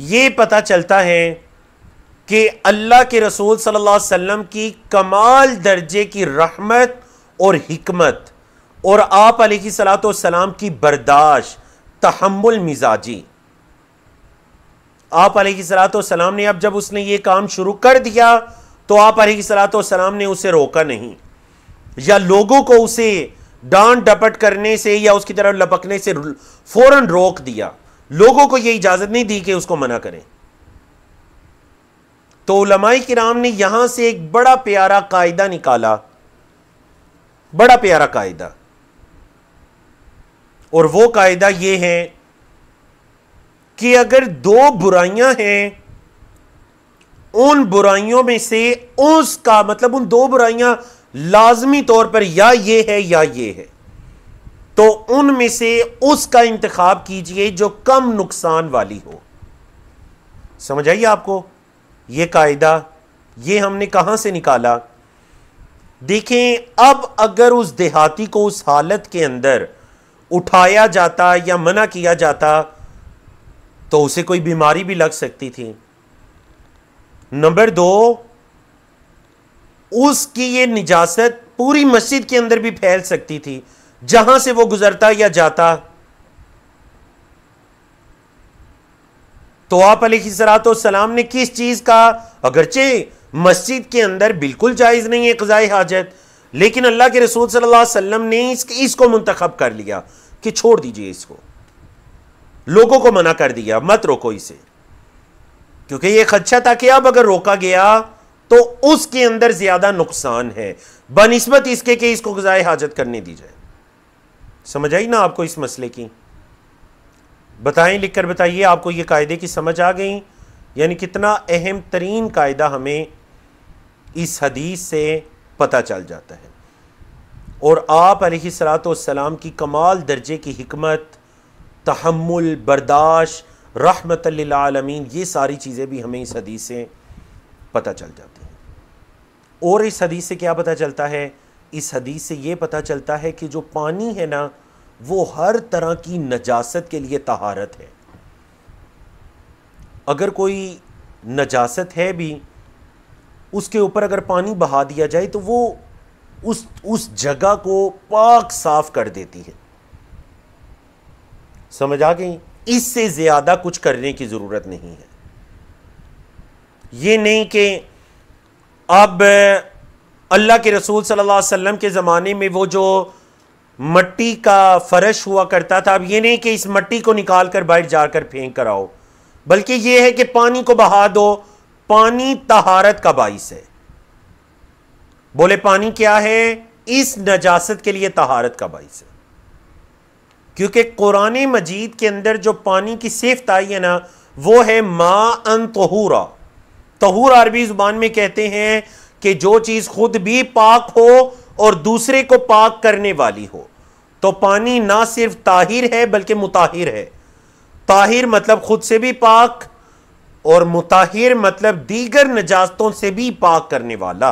Speaker 1: यह पता चलता है कि अल्लाह के रसूल सल्लल्लाहु अलैहि वसल्लम की कमाल दर्जे की रहमत और हिकमत, और आप अलैहिस्सलाम की बर्दाश्त, तहम्मुल मिजाजी। आप अलैहिस्सलाम ने अब जब उसने ये काम शुरू कर दिया, तो आप अलैहिस्सलाम ने उसे रोका नहीं, या लोगों को उसे डांट डपट करने से या उसकी तरफ लपकने से फौरन रोक दिया। लोगों को यह इजाजत नहीं दी कि उसको मना करें। तो उलमाए किराम ने यहां से एक बड़ा प्यारा कायदा निकाला, बड़ा प्यारा कायदा, और वो कायदा ये है कि अगर 2 बुराइयां हैं उन बुराइयों में से उसका मतलब उन दो बुराइयां लाजमी तौर पर या ये है या ये है, तो उनमें से उसका इंतखाब कीजिए जो कम नुकसान वाली हो। समझ आइए आपको यह कायदा, ये हमने कहां से निकाला? देखें, अब अगर उस देहाती को उस हालत के अंदर उठाया जाता या मना किया जाता तो उसे कोई बीमारी भी लग सकती थी। नंबर 2, उसकी ये निजासत पूरी मस्जिद के अंदर भी फैल सकती थी, जहां से वो गुजरता या जाता। तो आप अलैहिस्सलाम ने किस चीज का, अगरचे मस्जिद के अंदर बिल्कुल जायज नहीं है क़ज़ाए हाजत, लेकिन अल्लाह के रसूल सल्लल्लाहु अलैहि वसल्लम ने इसको मुंतखब कर लिया कि छोड़ दीजिए इसको, लोगों को मना कर दिया मत रोको इसे, क्योंकि यह खदशा था कि अब अगर रोका गया तो उसके अंदर ज्यादा नुकसान है बनिस्बत इसके कि इसको क़ज़ाए हाजत करने दी जाए। समझ आई ना आपको इस मसले की? बताएं, लिखकर बताइए, आपको ये कायदे की समझ आ गई? यानी कितना अहम तरीन कायदा हमें इस हदीस से पता चल जाता है। और आप अलैहिस्सलाम की कमाल दर्जे की हिकमत, तहम्मुल, बर्दाश्त, रहमत लिल आलमीन, ये सारी चीज़ें भी हमें इस हदीस से पता चल जाती हैं। और इस हदीस से क्या पता चलता है? इस हदीस से ये पता चलता है कि जो पानी है ना, वो हर तरह की नजासत के लिए तहारत है। अगर कोई नजासत है भी, उसके ऊपर अगर पानी बहा दिया जाए तो वो उस जगह को पाक साफ कर देती है। समझ आ गई? इससे ज्यादा कुछ करने की जरूरत नहीं है। ये नहीं कि अब अल्लाह के रसूल सल्लल्लाहु अलैहि वसल्लम के ज़माने में वो जो मट्टी का फर्श हुआ करता था, अब ये नहीं कि इस मट्टी को निकाल कर बाहर जाकर फेंक कर आओ, बल्कि ये है कि पानी को बहा दो। पानी तहारत का बाइस है। बोले पानी क्या है? इस नजासत के लिए तहारत का बाइस है, क्योंकि कुरान मजीद के अंदर जो पानी की सिफ्त आई है ना, वो है माअन तहूरा। तहूर अरबी जुबान में कहते हैं कि जो चीज खुद भी पाक हो और दूसरे को पाक करने वाली हो। तो पानी ना सिर्फ ताहिर है बल्कि मुताहिर है। ताहिर मतलब खुद से भी पाक, और मुताहिर मतलब दीगर नजास्तों से भी पाक करने वाला।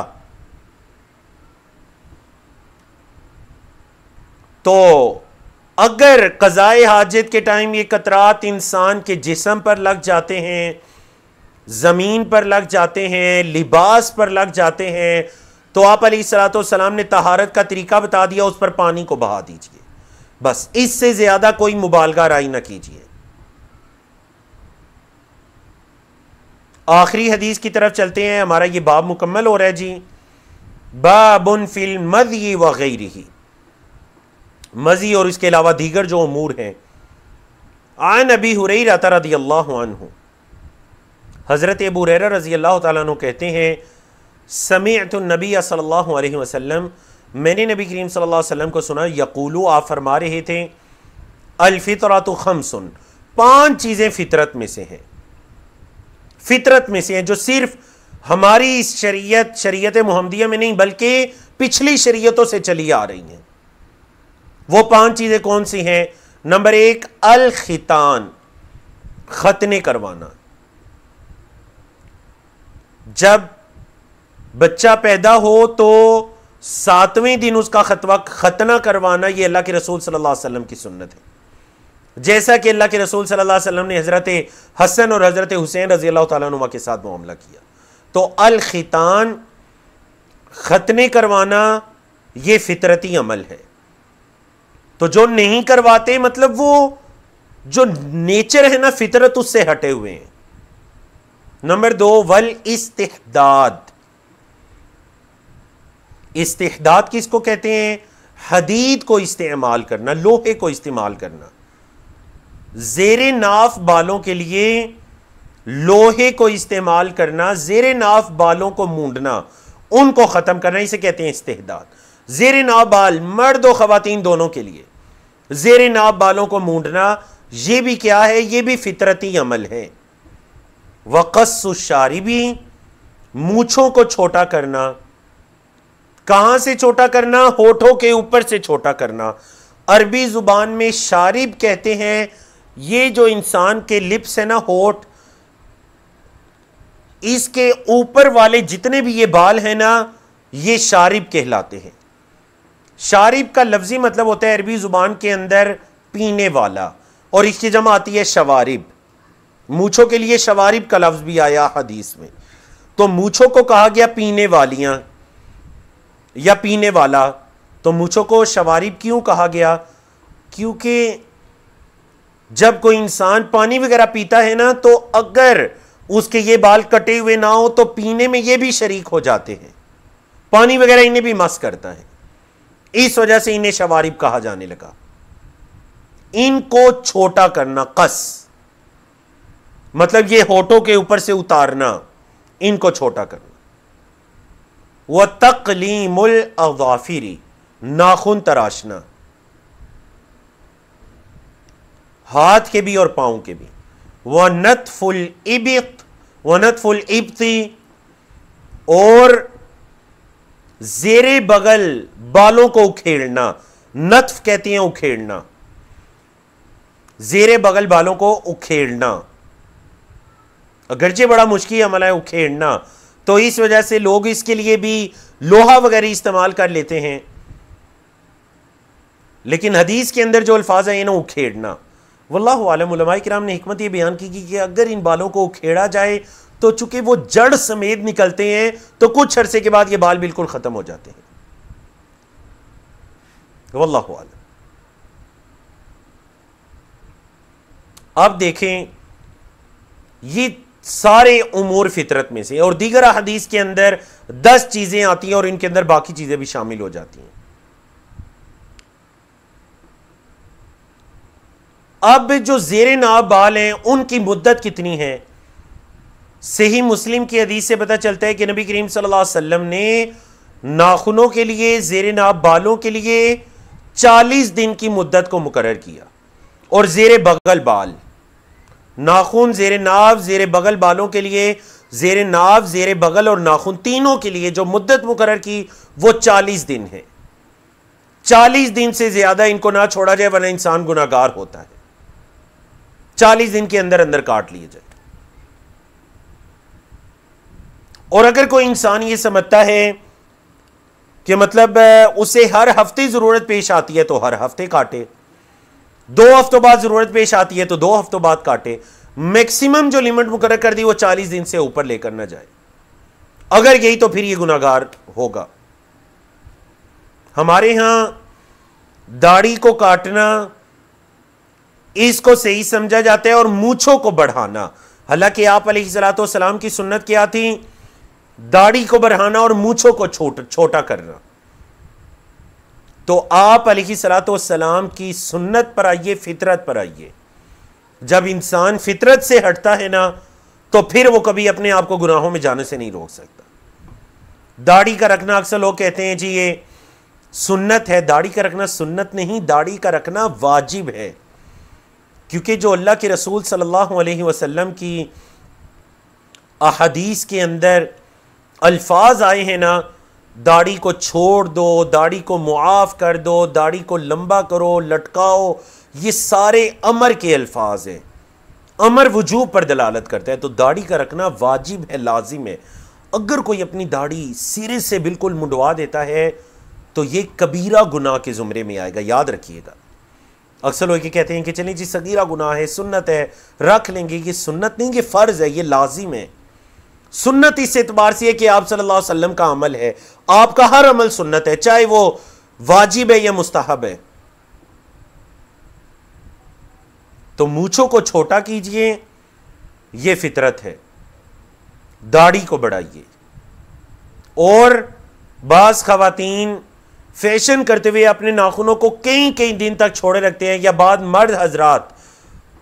Speaker 1: तो अगर क़ज़ाए हाजत के टाइम ये कतरात इंसान के जिस्म पर लग जाते हैं, जमीन पर लग जाते हैं, लिबास पर लग जाते हैं, तो आप अलैहिस्सलाम ने तहारत का तरीका बता दिया, उस पर पानी को बहा दीजिए। बस इससे ज्यादा कोई मुबालगा राय ना कीजिए। आखिरी हदीस की तरफ चलते हैं। हमारा ये बाब मुकम्मल हो रहा है जी। बाबुन फिल मज़ी व गैरिही, मज़ी और इसके अलावा दीगर जो उमूर हैं। आन अबी हुरैरा रज़ियल्लाहु अन्हु, हज़रत अबू हुरैरा रज़ियल्लाहु तआला अन्हु कहते हैं, समिअतु नबी सल्लल्लाहु अलैहि वसल्लम, मैंने नबी करीम सल्लल्लाहु अलैहि वसल्लम को सुना, यक़ूलु, आप फरमा रहे थे, अल फितरतु खम्सुन, 5 चीज़ें फितरत में से हैं। फितरत में से हैं जो सिर्फ हमारी इस शरीयत मुहम्मदिया में नहीं बल्कि पिछली शरीयतों से चली आ रही हैं। वो 5 चीज़ें कौन सी हैं? नंबर 1, अल खितान, खतने करवाना। जब बच्चा पैदा हो तो 7वें दिन उसका खतना करवाना, यह अल्लाह के रसूल सल्लल्लाहु अलैहि वसल्लम की सुन्नत है। जैसा कि अल्लाह के रसूल सल्लल्लाहु अलैहि वसल्लम ने हज़रत हसन और हज़रत हुसैन रज़ियल्लाहु तआला अन्हुमा के साथ मामला किया। तो अल खितान, खतने करवाना, यह फितरती अमल है। तो जो नहीं करवाते मतलब वो जो नेचर है ना, फितरत उससे हटे हुए हैं। नंबर 2, वल इस्तिहदाद, इस्तिहदाद किसको कहते हैं? हदीद को इस्तेमाल करना, लोहे को इस्तेमाल करना। जेरे नाफ बालों के लिए लोहे को इस्तेमाल करना, जेरे नाफ बालों को मूंडना, उनको खत्म करना, इसे कहते हैं इस्तिहदाद। जेरे नाफ बाल मर्द और खवातीन दोनों के लिए जेरे नाफ बालों को मूंडना, यह भी क्या है? यह भी फितरती अमल है। वक़स्सु शारिबी, मूंछों को छोटा करना। कहां से छोटा करना? होठों के ऊपर से छोटा करना। अरबी जुबान में शारिब कहते हैं, ये जो इंसान के लिप्स है ना, होठ, इसके ऊपर वाले जितने भी ये बाल हैं ना, ये शारिब कहलाते हैं। शारिब का लफ्जी मतलब होता है अरबी जुबान के अंदर पीने वाला, और इसकी जमा आती है शवारिब। मूछों के लिए शवारिब का लफ्ज भी आया हदीस में। तो मूछों को कहा गया पीने वालियां या पीने वाला, तो मूछों को शवारिब क्यों कहा गया? क्योंकि जब कोई इंसान पानी वगैरह पीता है ना, तो अगर उसके ये बाल कटे हुए ना हो तो पीने में ये भी शरीक हो जाते हैं, पानी वगैरह इन्हें भी मस करता है। इस वजह से इन्हें शवारिब कहा जाने लगा। इनको छोटा करना, कस मतलब ये होठों के ऊपर से उतारना, इनको छोटा करना। वह तकलीमुल अज़ाफिरी, नाखून तराशना, हाथ के भी और पांव के भी। वह नतफुल इबित, वह नतफुल इब्ती, और जेरे बगल बालों को उखेड़ना। नत्फ कहती हैं उखेड़ना, जेरे बगल बालों को उखेड़ना। अगरचे बड़ा मुश्किल अमल है उखेड़ना, तो इस वजह से लोग इसके लिए भी लोहा वगैरह इस्तेमाल कर लेते हैं, लेकिन हदीस के अंदर जो अल्फाज है ना, उखेड़ना। वल्लाहु आलम, उलमाए किराम ने हिकमत ये बयान की कि अगर इन बालों को उखेड़ा जाए तो चूंकि वो जड़ समेत निकलते हैं, तो कुछ अरसे के बाद ये बाल बिल्कुल खत्म हो जाते हैं। वल्लाहु आलम। अब देखें, ये सारे उमूर फितरत में से, और दीगर हदीस के अंदर 10 चीजें आती हैं और इनके अंदर बाकी चीजें भी शामिल हो जाती हैं। अब जो जेरे नाब बाल हैं उनकी मुद्दत कितनी है? सही मुस्लिम की हदीस से पता चलता है कि नबी करीम सल्लल्लाहु अलैहि वसल्लम ने नाखूनों के लिए, जेरे नाब बालों के लिए 40 दिन की मुद्दत को मुकर्रर किया, और जेरे बगल बाल, नाखून, जेरे नाब, जेरे बगल बालों के लिए, जेरे नाब, जेरे बगल और नाखून तीनों के लिए जो मुद्दत मुकर्रर की वो 40 दिन है। 40 दिन से ज्यादा इनको ना छोड़ा जाए वरना इंसान गुनाहगार होता है। 40 दिन के अंदर अंदर काट लिए जाए। और अगर कोई इंसान ये समझता है कि मतलब उसे हर हफ्ते जरूरत पेश आती है तो हर हफ्ते काटे, 2 हफ्तों बाद जरूरत पेश आती है तो 2 हफ्तों बाद काटे, मैक्सिमम जो लिमिट मुकर्रर कर दी वो 40 दिन से ऊपर लेकर ना जाए। अगर यही तो फिर ये गुनाहगार होगा। हमारे यहां दाढ़ी को काटना इसको सही समझा जाता है, और मूंछों को बढ़ाना। हालांकि आप अलैहिस्सलाम की सुन्नत क्या थी? दाढ़ी को बढ़ाना और मूंछों को छोटा करना। तो आप अलैहिस्सलाम की सुन्नत पर आइए, फितरत पर आइए। जब इंसान फितरत से हटता है ना, तो फिर वो कभी अपने आप को गुनाहों में जाने से नहीं रोक सकता। दाढ़ी का रखना, अक्सर लोग कहते हैं जी ये सुन्नत है। दाढ़ी का रखना सुन्नत नहीं, दाढ़ी का रखना वाजिब है, क्योंकि जो अल्लाह के रसूल सल्लल्लाहु अलैहि वसल्लम की अहदीस के अंदर अल्फाज आए हैं ना, दाढ़ी को छोड़ दो, दाढ़ी को मुआफ कर दो, दाढ़ी को लंबा करो, लटकाओ, ये सारे अमर के अल्फाज हैं। अमर वजूब पर दलालत करता है। तो दाढ़ी का रखना वाजिब है, लाजिम है। अगर कोई अपनी दाढ़ी सिरे से बिल्कुल मुंडवा देता है तो ये कबीरा गुनाह के जुमरे में आएगा, याद रखिएगा। अक्सर लोग कहते हैं कि चलिए जी सगीरा गुनाह है, सुन्नत है, रख लेंगे। ये सुन्नत नहीं, ये फ़र्ज़ है, ये लाजिम है। सुन्नत इस एतबार से है कि आप सल्लल्लाहु अलैहि वसल्लम का अमल है, आपका हर अमल सुन्नत है, चाहे वो वाजिब है या मुस्तहब है। तो मूंछों को छोटा कीजिए, ये फितरत है। दाढ़ी को बढ़ाइए। और बाज खवातीन फैशन करते हुए अपने नाखूनों को कई कई दिन तक छोड़े रखते हैं, या बाद मर्द हजरात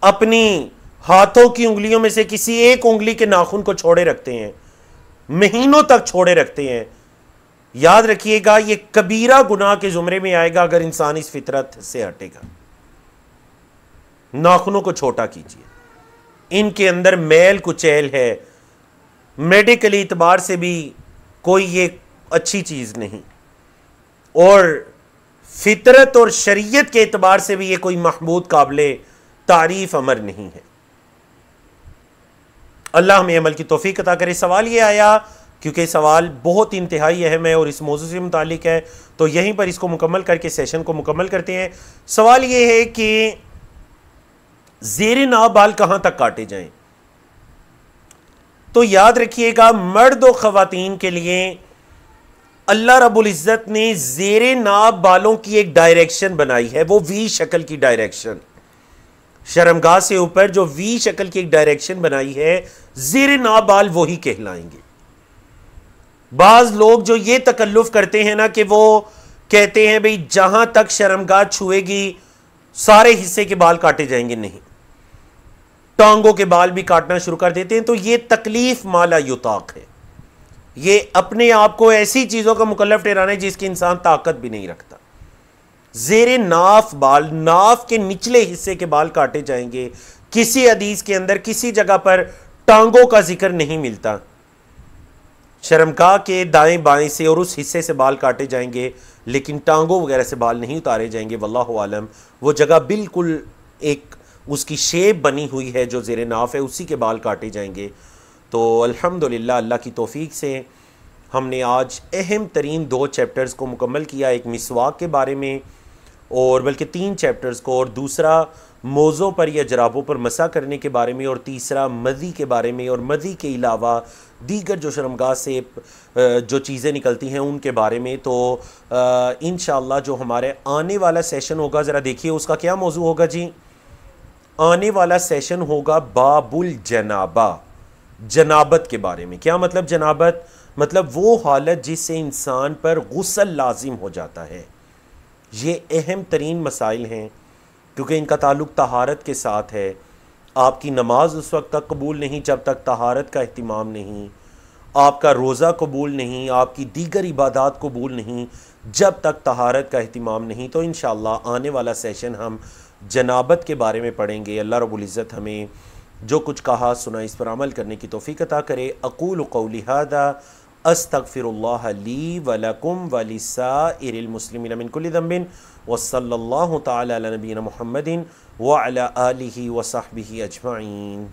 Speaker 1: अपनी हाथों की उंगलियों में से किसी एक उंगली के नाखून को छोड़े रखते हैं, महीनों तक छोड़े रखते हैं। याद रखिएगा, ये कबीरा गुनाह के जुमरे में आएगा अगर इंसान इस फितरत से हटेगा। नाखूनों को छोटा कीजिए, इनके अंदर मैल कुचैल है, मेडिकल एतबार से भी कोई ये अच्छी चीज़ नहीं, और फितरत और शरीयत के एतबार से भी ये कोई महमूद काबिल तारीफ अमर नहीं है। अल्लाह हमें अमल की तौफीक अता करे। सवाल ये आया, क्योंकि सवाल बहुत इंतहाई अहम है और इस मौजू से मुतालिक है, तो यहीं पर इसको मुकम्मल करके सेशन को मुकम्मल करते हैं। सवाल ये है कि ज़ेरे नाब बाल कहाँ तक काटे जाएं? तो याद रखिएगा, मर्द और ख़वातीन के लिए अल्लाह रब्बुल इज़्ज़त ने ज़ेरे नाब बालों की एक डायरेक्शन बनाई है, वो वी शक्ल की डायरेक्शन। शर्मगाह से ऊपर जो वी शक्ल की एक डायरेक्शन बनाई है, ज़ेरे नाब बाल वही कहलाएंगे। बाज लोग जो ये तकल्लुफ करते हैं ना कि वो कहते हैं भाई जहां तक शर्मगाह छुएगी सारे हिस्से के बाल काटे जाएंगे, नहीं, टांगों के बाल भी काटना शुरू कर देते हैं। तो ये तकलीफ माला युताक है, ये अपने आप को ऐसी चीजों का मुकल्लफ ठहराना है जिसकी इंसान ताकत भी नहीं रखता। ज़ेरे नाफ बाल, नाफ के निचले हिस्से के बाल काटे जाएंगे। किसी हदीस के अंदर किसी जगह पर टांगों का जिक्र नहीं मिलता। शर्मगाह के दाएं बाएं से और उस हिस्से से बाल काटे जाएंगे, लेकिन टांगों वगैरह से बाल नहीं उतारे जाएंगे। वल्लाहु आलम, वो जगह बिल्कुल एक उसकी शेप बनी हुई है जो ज़ेरे नाफ है, उसी के बाल काटे जाएंगे। तो अल्हम्दुलिल्लाह अल्लाह की तौफीक से हमने आज अहम तरीन 2 चैप्टर्स को मुकम्मल किया, एक मिसवाक के बारे में और बल्कि 3 चैप्टर्स को, और दूसरा मोज़ों पर या जराबों पर मसा करने के बारे में, और तीसरा मज़ी के बारे में, और मज़ी के अलावा दीगर जो शर्मगाह से जो चीज़ें निकलती हैं उनके बारे में। तो इंशाअल्लाह जो हमारे आने वाला सेशन होगा, ज़रा देखिए उसका क्या मौजू होगा जी। आने वाला सेशन होगा बाबुल जनाबा, जनाबत के बारे में। क्या मतलब जनाबत? मतलब वो हालत जिससे इंसान पर गुस्ल लाजिम हो जाता है। ये अहम तरीन मसाइल हैं क्योंकि इनका ताल्लुक़ तहारत के साथ है। आपकी नमाज उस वक्त तक कबूल नहीं जब तक तहारत का एहतिमाम नहीं, आपका रोज़ा कबूल नहीं, आपकी दीगर इबादात कबूल नहीं जब तक तहारत का एहतिमाम नहीं। तो इंशाअल्लाह आने वाला सेशन हम जनाबत के बारे में पढ़ेंगे। अल्लाह रब्बुल इज़्ज़त हमें जो कुछ कहा सुना इस पर अमल करने की तौफ़ीक़ अता करे। अक़ूलु क़ौली हाज़ा अस्तग़फ़िरुल्लाह ली व लकुम व लिसाइरिल मुस्लिमीन मिन कुल्लि ज़ंबिन व सल्लल्लाहु तआला अला नबीना मुहम्मदिन व अला आलिहि व सहबिहि अजमईन।